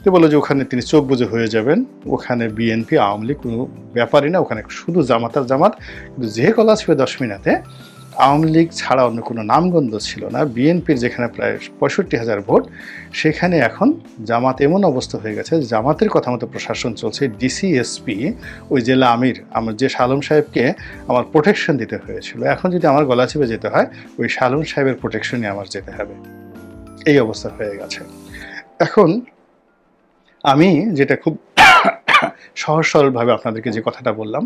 তো বললো যে ওখানে তিনি চোখ বুজে হয়ে যাবেন, ওখানে বিএনপি আওয়ামী লীগ কোনো ব্যাপারই না, ওখানে শুধু জামাত আর জামাত। কিন্তু যে গলাচিপা 10 মিনিটে আওয়ামী লীগ ছাড়া অন্য কোনো নামগন্ধ ছিল না। বিএনপির যেখানে প্রায় 65,000 ভোট, সেখানে এখন জামাত এমন অবস্থা হয়ে গেছে, জামাতের কথা মতো প্রশাসন চলছে। ডিসি, এসপি, ওই জেলা আমির, আমার যে শালম সাহেবকে আমার প্রোটেকশন দিতে হয়েছিল, এখন যদি আমার গলাচিপে যেতে হয়, ওই শালম সাহেবের প্রোটেকশনে আমার যেতে হবে। এই অবস্থা হয়ে গেছে। এখন আমি যেটা খুব সহজ সরলভাবে আপনাদেরকে যে কথাটা বললাম,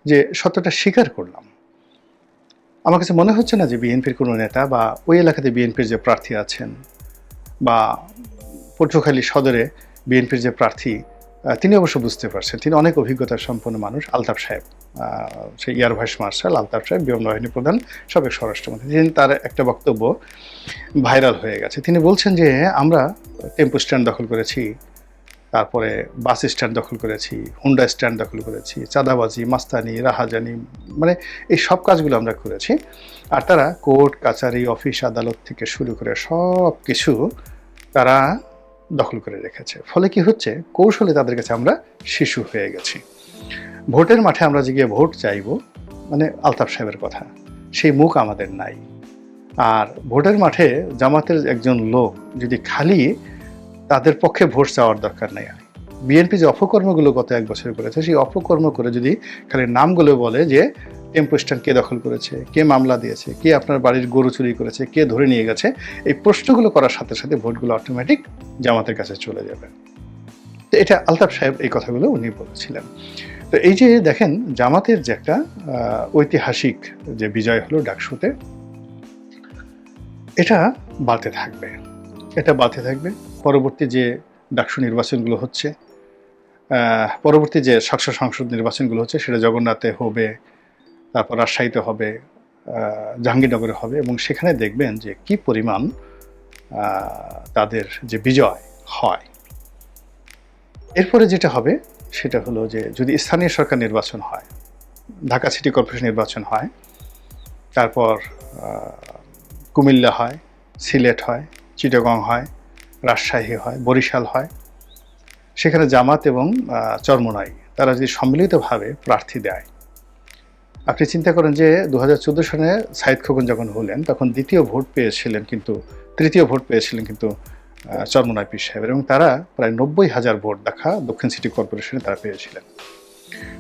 যে সত্যটা স্বীকার করলাম। আমার কাছে মনে হচ্ছে না যে বিএনপির কোনো নেতা বা ওই এলাকাতে বিএনপির যে প্রার্থী আছেন, বা পটুয়াখালী সদরে বিএনপির যে প্রার্থী, তিনি অবশ্য বুঝতে পারছেন, তিনি অনেক অভিজ্ঞতা সম্পন্ন মানুষ, আলতাফ সাহেব, সেই এয়ার ভাইস মার্শাল আলতাফ সাহেব, বিমান বাহিনী প্রধান, সাবেক স্বরাষ্ট্রমন্ত্রী। তিনি, তার একটা বক্তব্য ভাইরাল হয়ে গেছে। তিনি বলছেন যে আমরা টেম্পো স্ট্যান্ড দখল করেছি, তারপরে বাস স্ট্যান্ড দখল করেছি, হুন্ডা স্ট্যান্ড দখল করেছি, চাঁদাবাজি, মাস্তানি, রাহাজানি, মানে এই সব কাজগুলো আমরা করেছি। আর তারা কোর্ট কাচারি, অফিস আদালত থেকে শুরু করে সব কিছু তারা দখল করে রেখেছে। ফলে কি হচ্ছে, কৌশলে তাদের কাছে আমরা শিশু হয়ে গেছি। ভোটের মাঠে আমরা যে গিয়ে ভোট চাইব, মানে আলতাফ সাহেবের কথা, সেই মুখ আমাদের নাই। আর ভোটের মাঠে জামাতের একজন লোক যদি খালি তাদের পক্ষে ভোট চাওয়ার দরকার নেই। বিএনপি যে অপকর্মগুলো গত 1 বছর করেছে, সেই অপকর্ম করে যদি খালি নামগুলো বলে যে টেম্পো স্ট্যান্ড কে দখল করেছে, কে মামলা দিয়েছে, কে আপনার বাড়ির গরু চুরি করেছে, কে ধরে নিয়ে গেছে, এই প্রশ্নগুলো করার সাথে সাথে ভোটগুলো অটোমেটিক জামাতের কাছে চলে যাবে। তো এটা আলতাফ সাহেব এই কথাগুলো উনি বলেছিলেন। তো এই যে দেখেন, জামাতের যে একটা ঐতিহাসিক যে বিজয় হলো ডাকসুতে, এটা বাড়তে থাকবে, এটা বাড়তে থাকবে। পরবর্তী যে ডাকসু নির্বাচনগুলো হচ্ছে, পরবর্তী যে সংসদ নির্বাচনগুলো হচ্ছে, সেটা জগন্নাথে হবে, তারপর রাজশাহীতে হবে, জাহাঙ্গীরনগরে হবে, এবং সেখানে দেখবেন যে কি পরিমাণ তাদের যে বিজয় হয়। এরপরে যেটা হবে সেটা হলো যে যদি স্থানীয় সরকার নির্বাচন হয়, ঢাকা সিটি কর্পোরেশন নির্বাচন হয়, তারপর কুমিল্লা হয়, সিলেট হয়, চিটাগং হয়, রাজশাহী হয়, বরিশাল হয়, সেখানে জামাত এবং চরমোনাই তারা যদি সম্মিলিতভাবে প্রার্থী দেয়, আপনি চিন্তা করেন যে 2014 সালে সাইদ খোকন যখন হলেন তখন তৃতীয় ভোট পেয়েছিলেন কিন্তু চরমোনাই পীর সাহেবের, এবং তারা প্রায় 90,000 ভোট ঢাকা দক্ষিণ সিটি কর্পোরেশনে তারা পেয়েছিলেন।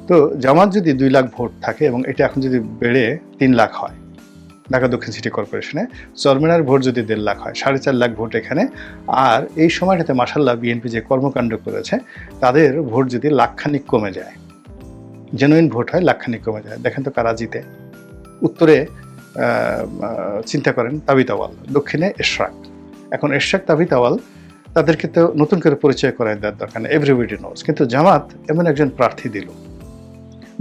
তো জামাত যদি 2 লাখ ভোট থাকে এবং এটা এখন যদি বেড়ে 3 লাখ হয় ঢাকা দক্ষিণ সিটি কর্পোরেশনে, চরমোনাইয়ের ভোট যদি 1.5 লাখ হয়, 4.5 লাখ ভোট এখানে। আর এই সময়টাতে মাশাআল্লাহ বিএনপি যে কর্মকাণ্ড করেছে, তাদের ভোট যদি লাখখানিক কমে যায়, জেনুইন ভোট হয় লাখখানিক কমে যায়, দেখেন তো কারা জিতে। উত্তরে চিন্তা করেন তাবিতাওয়াল, দক্ষিণে এশরাক। এখন এশরাক তাবিতাওয়াল তাদেরকে তো নতুন করে পরিচয় করায় দেওয়ার দরকার নেই, এভরিবডি নোজ। কিন্তু জামাত এমন একজন প্রার্থী দিল,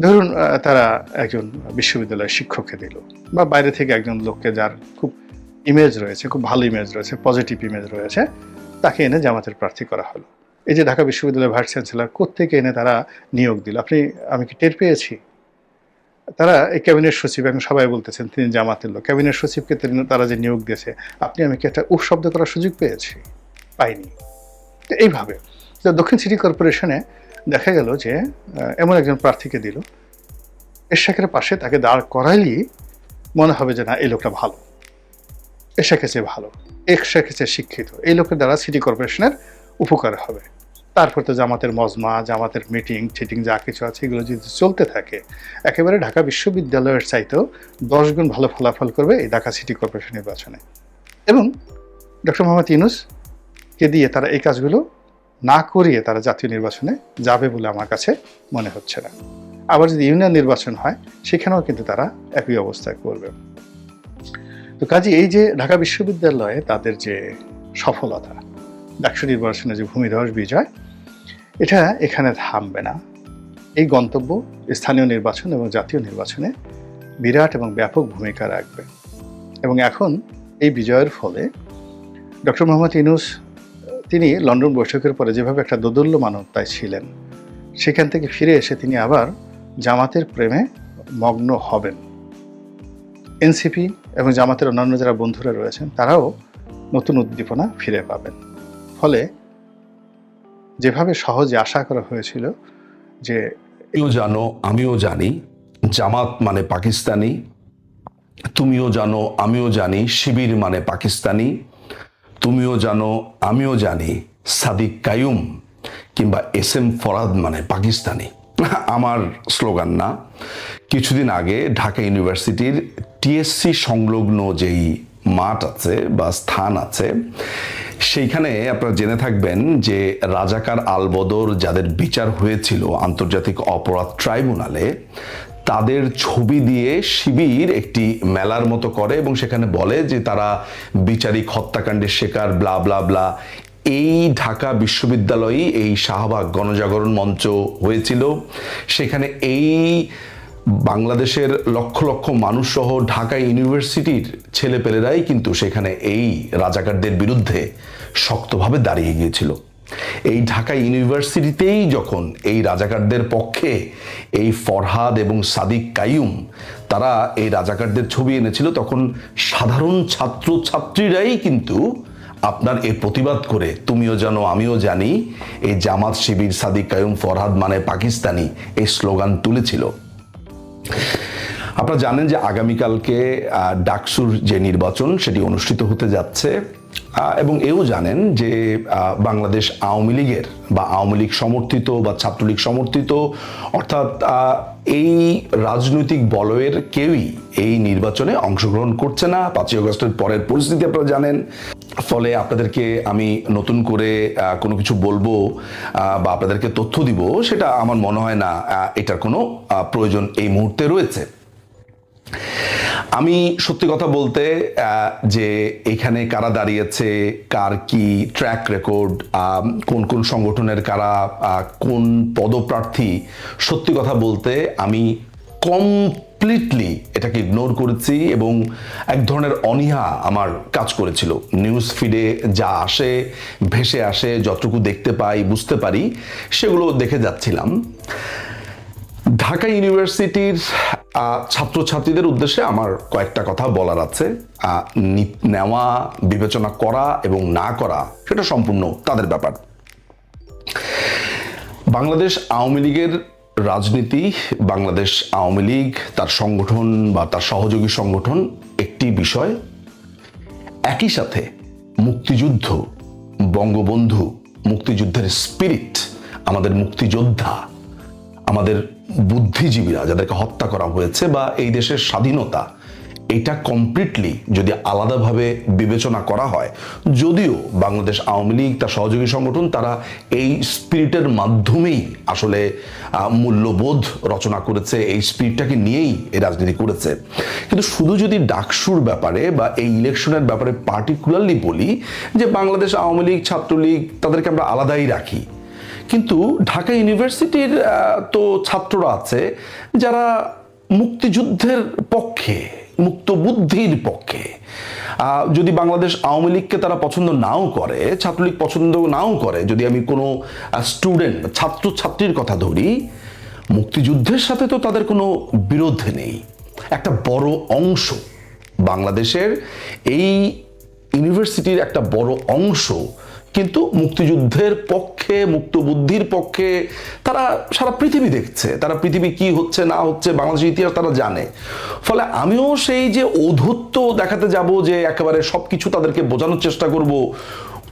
ধরুন তারা একজন বিশ্ববিদ্যালয়ের শিক্ষককে দিল, বা বাইরে থেকে একজন লোককে যার খুব ইমেজ রয়েছে, খুব ভালো ইমেজ রয়েছে, পজিটিভ ইমেজ রয়েছে, তাকে এনে জামাতের প্রার্থী করা হলো। এই যে ঢাকা বিশ্ববিদ্যালয়ের ভাইস চ্যান্সেলর কোত্থেকে এনে তারা নিয়োগ দিল, আমি কি টের পেয়েছি? তারা এই ক্যাবিনেট সচিব, এখন সবাই বলতেছেন তিনি জামাতের লোক, ক্যাবিনেট সচিবকে তারা যে নিয়োগ দিয়েছে, আমি কি একটা শব্দ করার সুযোগ পেয়েছি? পাইনি। তো এইভাবে দক্ষিণ সিটি কর্পোরেশনে দেখা গেল যে এমন একজন প্রার্থীকে দিল, এরশাকের পাশে তাকে দাঁড় করাইলেই মনে হবে যে না, এই লোকটা ভালো, এরশাকের চেয়ে ভালো, এরশাকের চেয়ে শিক্ষিত, এই লোকের দ্বারা সিটি কর্পোরেশনের উপকার হবে। তারপর তো জামাতের মজমা, জামাতের মিটিং টিটিং যা কিছু আছে, এগুলো যদি চলতে থাকে, একেবারে ঢাকা বিশ্ববিদ্যালয়ের চাইতেও 10 গুণ ভালো ফলাফল করবে এই ঢাকা সিটি কর্পোরেশন নির্বাচনে। এবং ডক্টর মোহাম্মদ ইউনূসকে দিয়ে তারা এই কাজগুলো না করিয়ে তারা জাতীয় নির্বাচনে যাবে বলে আমার কাছে মনে হচ্ছে না। আবার যদি ইউনিয়ন নির্বাচন হয়, সেখানেও কিন্তু তারা একই অবস্থায় করবে। তো কাজে এই যে ঢাকা বিশ্ববিদ্যালয়ে তাদের যে সফলতা, ডাকসু নির্বাচনে যে ভূমিধস বিজয়, এটা এখানে থামবে না। এই গন্তব্য স্থানীয় নির্বাচন এবং জাতীয় নির্বাচনে বিরাট এবং ব্যাপক ভূমিকা রাখবে। এবং এখন এই বিজয়ের ফলে ডক্টর মোহাম্মদ ইউনূস তিনি লন্ডন বৈঠকের পরে যেভাবে একটা দোদুল্যমান অবস্থায় ছিলেন, সেখান থেকে ফিরে এসে তিনি আবার জামাতের প্রেমে মগ্ন হবেন। এনসিপি এবং জামাতের অন্যান্য যারা বন্ধুরা রয়েছেন, তারাও নতুন উদ্দীপনা ফিরে পাবেন। ফলে যেভাবে সহজে আশা করা হয়েছিল যে তুমিও জানো আমিও জানি জামাত মানে পাকিস্তানি, তুমিও জানো আমিও জানি শিবির মানে পাকিস্তানি, তুমিও জানো আমিও জানি সাদিক কায়ুম কিংবা এসএম ফরহাদ মানে পাকিস্তানি আমার স্লোগান না। কিছুদিন আগে ঢাকা ইউনিভার্সিটির টিএসসি সংলগ্ন যেই মাঠ আছে বা স্থান আছে, সেইখানে আপনারা জেনে থাকবেন যে রাজাকার আলবদর যাদের বিচার হয়েছিল আন্তর্জাতিক অপরাধ ট্রাইব্যুনালে, তাদের ছবি দিয়ে শিবির একটি মেলার মতো করে এবং সেখানে বলে যে তারা বিচারিক হত্যাকাণ্ডের শিকার ব্লা ব্লা ব্লা। এই ঢাকা বিশ্ববিদ্যালয়ে এই শাহবাগ গণজাগরণ মঞ্চ হয়েছিল, সেখানে এই বাংলাদেশের লক্ষ লক্ষ মানুষ সহ ঢাকা ইউনিভার্সিটির ছেলেপেলেরাই কিন্তু সেখানে এই রাজাকারদের বিরুদ্ধে শক্তভাবে দাঁড়িয়ে গিয়েছিল। এই ঢাকা ইউনিভার্সিটিতেই যখন এই রাজাকারদের পক্ষে এই ফরহাদ এবং সাদিক কায়ুম তারা এই রাজাকারদের ছবি এনেছিল, তখন সাধারণ ছাত্র ছাত্রীরাই কিন্তু আপনার এই প্রতিবাদ করে তুমিও জানো আমিও জানি এই জামাত শিবির সাদিক কায়ুম ফরহাদ মানে পাকিস্তানি এই স্লোগান তুলেছিল। আপনারা জানেন যে আগামীকালকে ডাকসুর যে নির্বাচন সেটি অনুষ্ঠিত হতে যাচ্ছে, এবং এও জানেন যে বাংলাদেশ আওয়ামী লীগের বা আওয়ামী লীগ সমর্থিত বা ছাত্রলীগ সমর্থিত অর্থাৎ এই রাজনৈতিক বলয়ের কেউই এই নির্বাচনে অংশগ্রহণ করছে না। 5ই আগস্টের পরের পরিস্থিতি আপনারা জানেন। ফলে আপনাদেরকে আমি নতুন করে কোনো কিছু বলবো বা আপনাদেরকে তথ্য দিব, সেটা আমার মনে হয় না এটার কোনো প্রয়োজন এই মুহূর্তে রয়েছে। আমি সত্যি কথা বলতে যে এখানে কারা দাঁড়িয়েছে, কার কি ট্র্যাক রেকর্ড, কোন কোন সংগঠনের কারা কোন পদপ্রার্থী, সত্যি কথা বলতে আমি কমপ্লিটলি এটাকে ইগনোর করেছি এবং এক ধরনের অনীহা আমার কাজ করেছিল। নিউজ ফিডে যা আসে ভেসে আসে, যতটুকু দেখতে পাই বুঝতে পারি সেগুলো দেখে যাচ্ছিলাম। ঢাকা ইউনিভার্সিটির ছাত্রছাত্রীদের উদ্দেশ্যে আমার কয়েকটা কথা বলার আছে। নেওয়া, বিবেচনা করা এবং না করা সেটা সম্পূর্ণ তাদের ব্যাপার। বাংলাদেশ আওয়ামী লীগের রাজনীতি, বাংলাদেশ আওয়ামী লীগ, তার সংগঠন বা তার সহযোগী সংগঠন একটি বিষয়। একই সাথে মুক্তিযুদ্ধ, বঙ্গবন্ধু, মুক্তিযুদ্ধের স্পিরিট, আমাদের মুক্তিযোদ্ধা, আমাদের বুদ্ধিজীবীরা যাদেরকে হত্যা করা হয়েছে, বা এই দেশের স্বাধীনতা, এটা কমপ্লিটলি যদি আলাদাভাবে বিবেচনা করা হয়, যদিও বাংলাদেশ আওয়ামী লীগ, তার সহযোগী সংগঠন, তারা এই স্পিরিটের মাধ্যমেই আসলে মূল্যবোধ রচনা করেছে, এই স্পিরিটটাকে নিয়েই এই রাজনীতি করেছে। কিন্তু শুধু যদি ডাকসুর ব্যাপারে বা এই ইলেকশনের ব্যাপারে পার্টিকুলারলি বলি যে বাংলাদেশ আওয়ামী লীগ, ছাত্রলীগ, তাদেরকে আমরা আলাদাই রাখি, কিন্তু ঢাকা ইউনিভার্সিটির তো ছাত্ররা আছে যারা মুক্তিযুদ্ধের পক্ষে, মুক্ত বুদ্ধির পক্ষে। যদি বাংলাদেশ আওয়ামী লীগকে তারা পছন্দ নাও করে, ছাত্রলীগ পছন্দ নাও করে, যদি আমি কোনো স্টুডেন্ট, ছাত্র ছাত্রীর কথা ধরি, মুক্তিযুদ্ধের সাথে তো তাদের কোনো বিরোধ নেই। একটা বড় অংশ বাংলাদেশের এই ইউনিভার্সিটির একটা বড় অংশ কিন্তু মুক্তিযুদ্ধের পক্ষে, মুক্ত বুদ্ধির পক্ষে। তারা সারা পৃথিবী দেখছে, তারা পৃথিবী কি হচ্ছে না হচ্ছে, বাংলাদেশের ইতিহাস তারা জানে। ফলে আমিও সেই যে ঔদ্ধত্য দেখাতে যাব যে একেবারে সবকিছু তাদেরকে বোঝানোর চেষ্টা করব,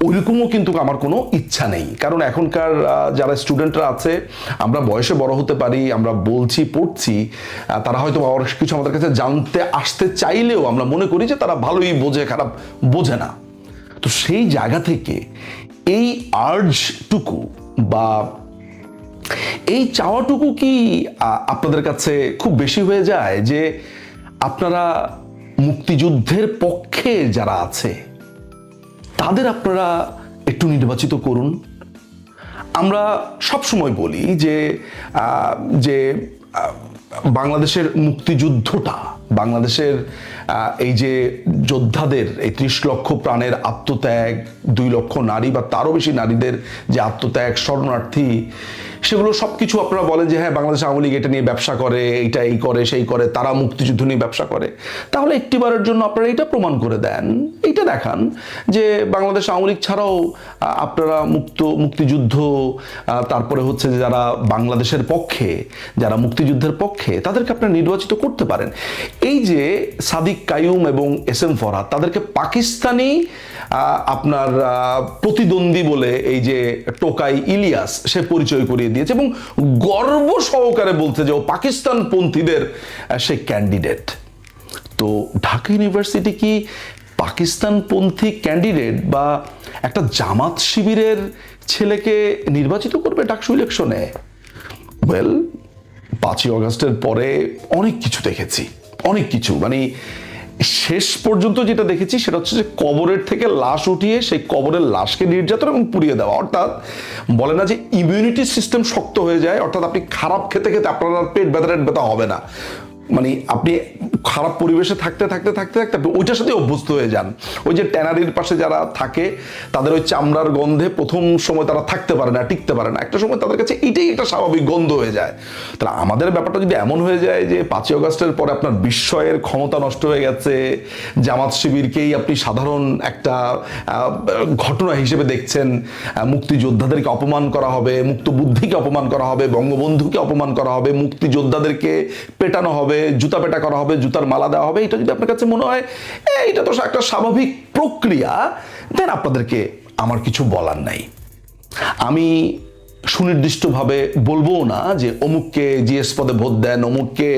ওইরকমও কিন্তু আমার কোনো ইচ্ছা নেই। কারণ এখনকার যারা স্টুডেন্টরা আছে, আমরা বয়সে বড় হতে পারি, আমরা বলছি, পড়ছি, তারা হয়তো অনেক কিছু আমাদের কাছে জানতে আসতে চাইলেও আমরা মনে করি যে তারা ভালোই বোঝে, খারাপ বোঝে না। তো সেই জায়গা থেকে এই আর্জটুকু বা এই চাওয়াটুকু কি আপনাদের কাছে খুব বেশি হয়ে যায় যে আপনারা মুক্তিযুদ্ধের পক্ষে যারা আছে তাদের আপনারা একটু নির্বাচিত করুন? আমরা সবসময় বলি যে বাংলাদেশের মুক্তিযুদ্ধটা, বাংলাদেশের এই যে যোদ্ধাদের এই 30 লক্ষ প্রাণের আত্মত্যাগ, 2 লক্ষ নারী বা তারও বেশি নারীদের যে আত্মত্যাগ, শরণার্থী, সেগুলো সবকিছু আপনারা বলেন যে হ্যাঁ বাংলাদেশ আওয়ামী লীগ এটা নিয়ে ব্যবসা করে, এইটা এই করে সেই করে, তারা মুক্তিযুদ্ধ নিয়ে ব্যবসা করে। তাহলে একটিবারের জন্য আপনারা এটা প্রমাণ করে দেন, এইটা দেখান যে বাংলাদেশ আওয়ামী লীগ ছাড়াও আপনারা মুক্তিযুদ্ধ, তারপরে হচ্ছে যে যারা বাংলাদেশের পক্ষে, যারা মুক্তিযুদ্ধের পক্ষে, তাদেরকে আপনারা নির্বাচিত করতে পারেন। এই যে সাদিক কাইয়ুম এবং এস.এম. ফরহাদ, তাদেরকে পাকিস্তানি আপনার প্রতিদ্বন্দ্বী বলে এই যে টোকাই ইলিয়াস সে পরিচয় করিয়ে দিয়েছে এবং গর্ব সহকারে বলছে যে ও পাকিস্তান পন্থীদের সে ক্যান্ডিডেট। তো ঢাকা ইউনিভার্সিটি কি পাকিস্তানপন্থী ক্যান্ডিডেট বা একটা জামাত শিবিরের ছেলেকে নির্বাচিত করবে ডাকসু ইলেকশনে? ওয়েল, 5ই অগাস্টের পরে অনেক কিছু দেখেছি, অনেক কিছু, মানে শেষ পর্যন্ত যেটা দেখেছি সেটা হচ্ছে যে কবরের থেকে লাশ উঠিয়ে সেই কবরের লাশকে নির্যাতন এবং পুড়িয়ে দেওয়া। অর্থাৎ বলে না যে ইমিউনিটি সিস্টেম শক্ত হয়ে যায়, অর্থাৎ আপনি খারাপ খেতে খেতে আপনার আর পেট ব্যথা হবে না, মানে আপনি খারাপ পরিবেশে থাকতে থাকতে থাকতে থাকতে আপনি ওইটার সাথে অভ্যস্ত হয়ে যান। ওই যে ট্যানারির পাশে যারা থাকে তাদের ওই চামড়ার গন্ধে প্রথম সময় তারা থাকতে পারে না, টিকতে পারে না, একটা সময় তাদের কাছে এটাই একটা স্বাভাবিক গন্ধ হয়ে যায়। তাহলে আমাদের ব্যাপারটা যদি এমন হয়ে যায় যে 5ই অগাস্টের পরে আপনার বিস্ময়ের ক্ষমতা নষ্ট হয়ে গেছে, জামাত শিবিরকেই আপনি সাধারণ একটা ঘটনা হিসেবে দেখছেন, মুক্তিযোদ্ধাদেরকে অপমান করা হবে, মুক্ত বুদ্ধিকে অপমান করা হবে, বঙ্গবন্ধুকে অপমান করা হবে, মুক্তিযোদ্ধাদেরকে পেটানো হবে, জুতা পেটা করা হবে, জুতার মালা দেওয়া হবে, এটা যদি আপনার কাছে মনে হয় এটা তো একটা স্বাভাবিক প্রক্রিয়া, দেন আপনাদেরকে আমার কিছু বলার নাই। আমি সুনির্দিষ্টভাবে বলবো না যে অমুককে জিএস পদে ভোট দেন, অমুককে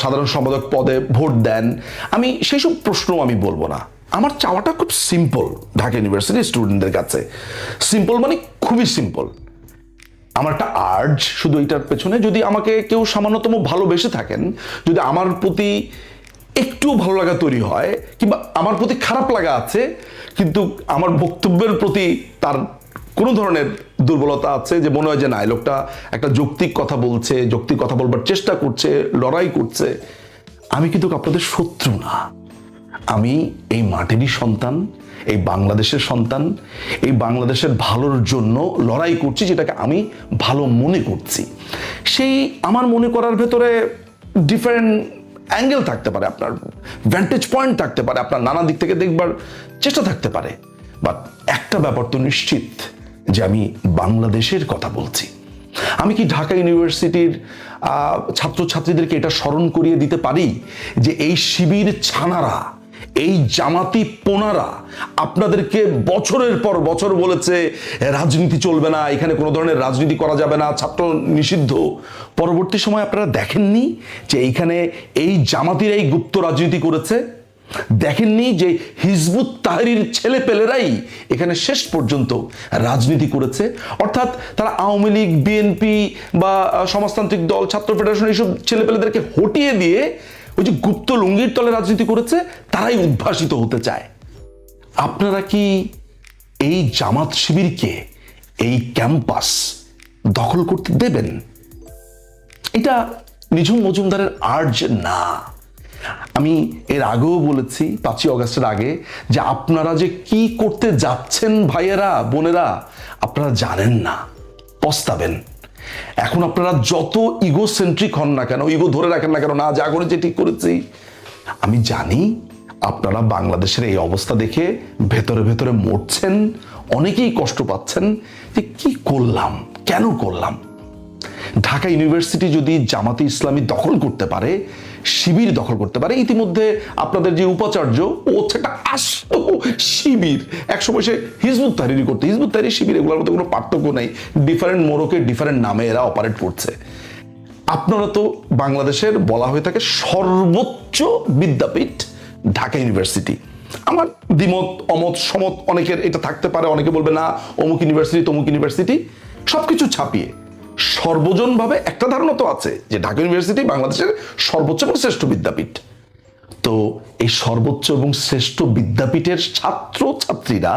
সাধারণ সম্পাদক পদে ভোট দেন, আমি সেই সব প্রশ্ন আমি বলবো না। আমার চাওয়াটা খুব সিম্পল ঢাকা ইউনিভার্সিটির স্টুডেন্টদের কাছে। সিম্পল মানে খুবই সিম্পল। আমার একটা আর্জ শুধু এটার পেছনে, যদি আমাকে কেউ সামান্যতম ভালোবেসে থাকেন, যদি আমার প্রতি একটুও ভালো লাগা তৈরি হয়, কিংবা আমার প্রতি খারাপ লাগা আছে কিন্তু আমার বক্তব্যের প্রতি তার কোনো ধরনের দুর্বলতা আছে, যে মনে হয় যে না এই লোকটা একটা যৌক্তিক কথা বলছে, যৌক্তিক কথা বলবার চেষ্টা করছে, লড়াই করছে, আমি কিন্তু আপনাদের শত্রু না। আমি এই মাটিরই সন্তান, এই বাংলাদেশের সন্তান, এই বাংলাদেশের ভালোর জন্য লড়াই করছি, যেটাকে আমি ভালো মনে করছি। সেই আমার মনে করার ভেতরে ডিফারেন্ট অ্যাঙ্গেল থাকতে পারে, আপনার ভ্যান্টেজ পয়েন্ট থাকতে পারে, আপনার নানা দিক থেকে দেখবার চেষ্টা থাকতে পারে, বাট একটা ব্যাপার তো নিশ্চিত যে আমি বাংলাদেশের কথা বলছি। আমি কি ঢাকা ইউনিভার্সিটির ছাত্রছাত্রীদেরকে এটা স্মরণ করিয়ে দিতে পারি যে এই শিবির ছানারা, এই জামাতি পোনারা আপনাদেরকে বছরের পর বছর বলেছে রাজনীতি চলবে না, এখানে কোনো ধরনের রাজনীতি করা যাবে না, ছাত্র নিষিদ্ধ। পরবর্তী সময় আপনারা দেখেননি যে এইখানে এই জামাতিরাই গুপ্ত রাজনীতি করেছে? দেখেননি যে হিজবুত তাহরির ছেলেপেলেরাই এখানে শেষ পর্যন্ত রাজনীতি করেছে? অর্থাৎ তারা আওয়ামী লীগ, বিএনপি বা সমাজতান্ত্রিক দল, ছাত্র ফেডারেশন এইসব ছেলেপেলেদেরকে হটিয়ে দিয়ে ওই যে গুপ্ত লুঙ্গির তলে রাজনীতি করেছে, তারাই উদ্ভাসিত হতে চায়। আপনারা কি এই জামাত শিবিরকে এই ক্যাম্পাস দখল করতে দেবেন? এটা নিঝুম মজুমদারের আর্জ না। আমি এর আগেও বলেছি, 5ই অগস্টের আগে, যে আপনারা যে কি করতে যাচ্ছেন ভাইয়েরা বোনেরা, আপনারা জানেন না, পস্তাবেন। এখন আপনারা যত ইগোসেন্ট্রিক হন না কেন, ইগো ধরে রাখেন না কেন, না যা করেছি ঠিক করেছি, আমি জানি আপনারা বাংলাদেশের এই অবস্থা দেখে ভেতরে ভেতরে মরছেন, অনেকেই কষ্ট পাচ্ছেন যে কি করলাম, কেন করলাম। ঢাকা ইউনিভার্সিটি যদি জামাতে ইসলামী দখল করতে পারে, শিবির দখল করতে পারে, ইতিমধ্যে আপনাদের যে উপাচার্য, ও হচ্ছে একটা আস্ত শিবির। একসময় সে হিজবুত তাহরিরি করতে, হিজবুত তাহরির শিবির এগুলোর মধ্যে কোনো পার্থক্য নেই, ডিফারেন্ট মোড়কে ডিফারেন্ট নামে এরা অপারেট করছে। আপনারা তো বাংলাদেশের বলা হয়ে থাকে সর্বোচ্চ বিদ্যাপীঠ ঢাকা ইউনিভার্সিটি। আমার দ্বিমত, অমত, সমত অনেকের এটা থাকতে পারে, অনেকে বলবে না অমুক ইউনিভার্সিটি তমুক ইউনিভার্সিটি, সবকিছু ছাপিয়ে সর্বজনভাবে একটা ধারণা তো আছে যে ঢাকা ইউনিভার্সিটি বাংলাদেশের সর্বোচ্চ এবং শ্রেষ্ঠ বিদ্যাপীঠ। তো এই সর্বোচ্চ এবং শ্রেষ্ঠ বিদ্যাপীঠের ছাত্র ছাত্রীরা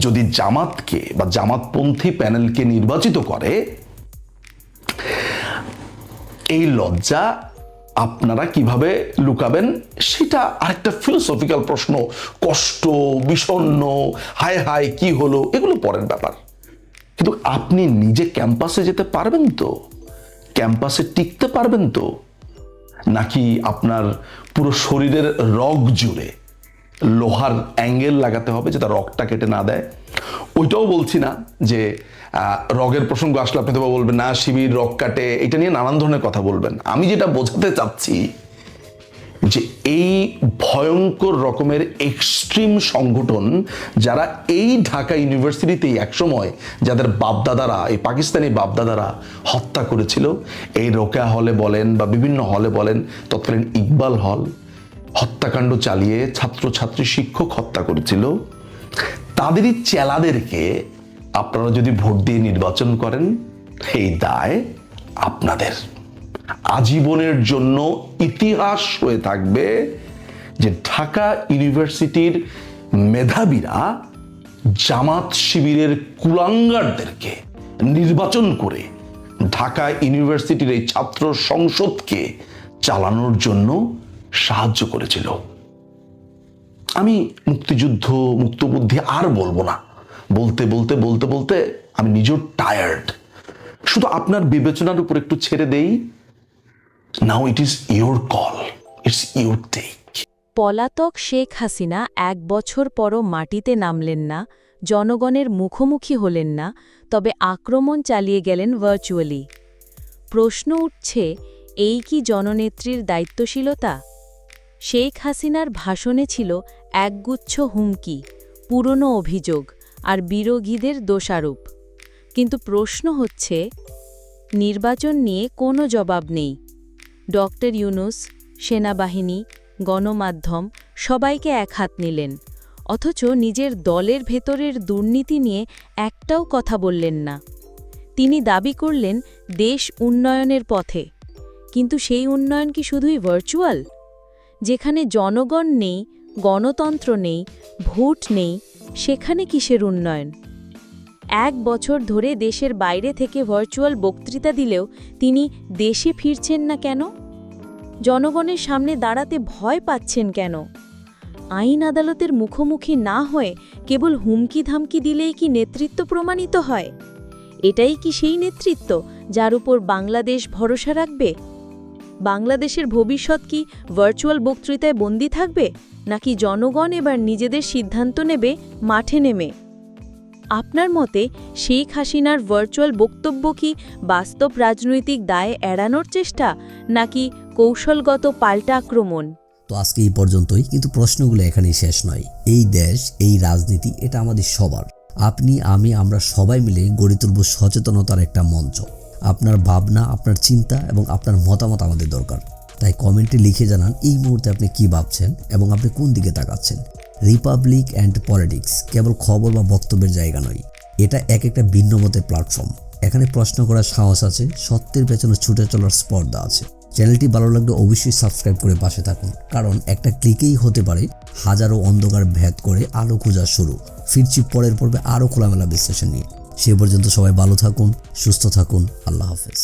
যদি জামাতকে বা জামাতপন্থী প্যানেলকে নির্বাচিত করে, এই লজ্জা আপনারা কিভাবে লুকাবেন সেটা আরেকটা ফিলোসফিক্যাল প্রশ্ন। কষ্ট, বিষণ্ণ, হায় হায় কি হলো, এগুলো পরের ব্যাপার। কিন্তু আপনি নিজে ক্যাম্পাসে যেতে পারবেন তো? ক্যাম্পাসে টিকতে পারবেন তো? নাকি আপনার পুরো শরীরের রগ জুড়ে লোহার অ্যাঙ্গেল লাগাতে হবে যাতে রগটা কেটে না দেয়? ওইটাও বলছি না যে রগের প্রসঙ্গ আসলে আপনি তো বলবেন না শিবির রগ কাটে, এটা নিয়ে নানান ধরনের কথা বলবেন। আমি যেটা বোঝাতে চাচ্ছি যে এই ভয়ঙ্কর রকমের এক্সট্রিম সংগঠন যারা এই ঢাকা ইউনিভার্সিটিতেই একসময় যাদের বাপদাদারা, এই পাকিস্তানি বাপদাদারা হত্যা করেছিল, এই রোকেয়া হলে বলেন বা বিভিন্ন হলে বলেন, তৎকালীন ইকবাল হল হত্যাকাণ্ড চালিয়ে ছাত্রছাত্রী শিক্ষক হত্যা করেছিল, তাদেরই চেলাদেরকে আপনারা যদি ভোট দিয়ে নির্বাচন করেন, এই দায় আপনাদের। আজীবনের জন্য ইতিহাস হয়ে থাকবে যে ঢাকা ইউনিভার্সিটির মেধাবীরা জামাত শিবিরের কুলাঙ্গারদেরকে নির্বাচন করে ঢাকা ইউনিভার্সিটির এই ছাত্র সংসদকে চালানোর জন্য সাহায্য করেছিল। আমি মুক্তিযুদ্ধ, মুক্তবুদ্ধি আর বলবো না, বলতে বলতে বলতে বলতে আমি নিজেও টায়ার্ড। শুধু আপনার বিবেচনার উপর একটু ছেড়ে দেই। Now it is your call, it's your take. পলাতক শেখ হাসিনা 1 বছর পরও মাটিতে নামলেন না, জনগণের মুখোমুখি হলেন না, তবে আক্রমণ চালিয়ে গেলেন ভার্চুয়ালি। প্রশ্ন উঠছে, এই কি জননেত্রীর দায়িত্বশীলতা? শেখ হাসিনার ভাষণে ছিল একগুচ্ছ হুমকি, পুরনো অভিযোগ আর বিরোধীদের দোষারোপ। কিন্তু প্রশ্ন হচ্ছে, নির্বাচন নিয়ে কোনো জবাব নেই। ডক্টর ইউনূস, সেনাবাহিনী, গণমাধ্যম সবাইকে একহাত নিলেন, অথচ নিজের দলের ভেতরের দুর্নীতি নিয়ে একটাও কথা বললেন না। তিনি দাবি করলেন দেশ উন্নয়নের পথে, কিন্তু সেই উন্নয়ন কি শুধুই ভার্চুয়াল? যেখানে জনগণ নেই, গণতন্ত্র নেই, ভোট নেই, সেখানে কিসের উন্নয়ন? 1 বছর ধরে দেশের বাইরে থেকে ভার্চুয়াল বক্তৃতা দিলেও তিনি দেশে ফিরছেন না কেন? জনগণের সামনে দাঁড়াতে ভয় পাচ্ছেন কেন? আইন আদালতের মুখোমুখি না হয়ে কেবল হুমকি ধামকি দিলেই কি নেতৃত্ব প্রমাণিত হয়? এটাই কি সেই নেতৃত্ব যার উপর বাংলাদেশ ভরসা রাখবে? বাংলাদেশের ভবিষ্যৎ কি ভার্চুয়াল বক্তৃতায় বন্দী থাকবে, নাকি জনগণ এবার নিজেদের সিদ্ধান্ত নেবে মাঠে নেমে? আপনার মতে শেখ হাসিনার ভার্চুয়াল বক্তব্য কি বাস্তব রাজনৈতিক দায় এড়ানোর চেষ্টা নাকি কৌশলগত পাল্টা আক্রমণ? তো আজকে এই পর্যন্তই, কিন্তু প্রশ্নগুলো এখানেই শেষ নয়। এই দেশ, এই রাজনীতি, এটা আমাদের সবার। আপনি, আমি, আমরা সবাই মিলে গড়ে তুলব সচেতনতার একটা মঞ্চ। আপনার ভাবনা, আপনার চিন্তা এবং আপনার মতামত আমাদের দরকার। তাই কমেন্টে লিখে জানান এই মুহূর্তে আপনি কি ভাবছেন এবং আপনি কোন দিকে তাকাচ্ছেন। রিপাবলিক অ্যান্ড পলিটিক্স কেবল খবর বা বক্তব্যের জায়গা নয়, এটা একটা ভিন্ন মতের প্ল্যাটফর্ম। এখানে প্রশ্ন করার সাহস আছে, সত্যের পেছনে ছুটে চলার স্পর্ধা আছে। চ্যানেলটি ভালো লাগলে অবশ্যই সাবস্ক্রাইব করে পাশে থাকুন, কারণ একটা ক্লিকেই হতে পারে হাজারো অন্ধকার ভেদ করে আলো খোঁজা শুরু। ফিরছি পরের পর্বে আরও খোলামেলা বিশ্লেষণ নিয়ে। সে পর্যন্ত সবাই ভালো থাকুন, সুস্থ থাকুন। আল্লাহ হাফেজ।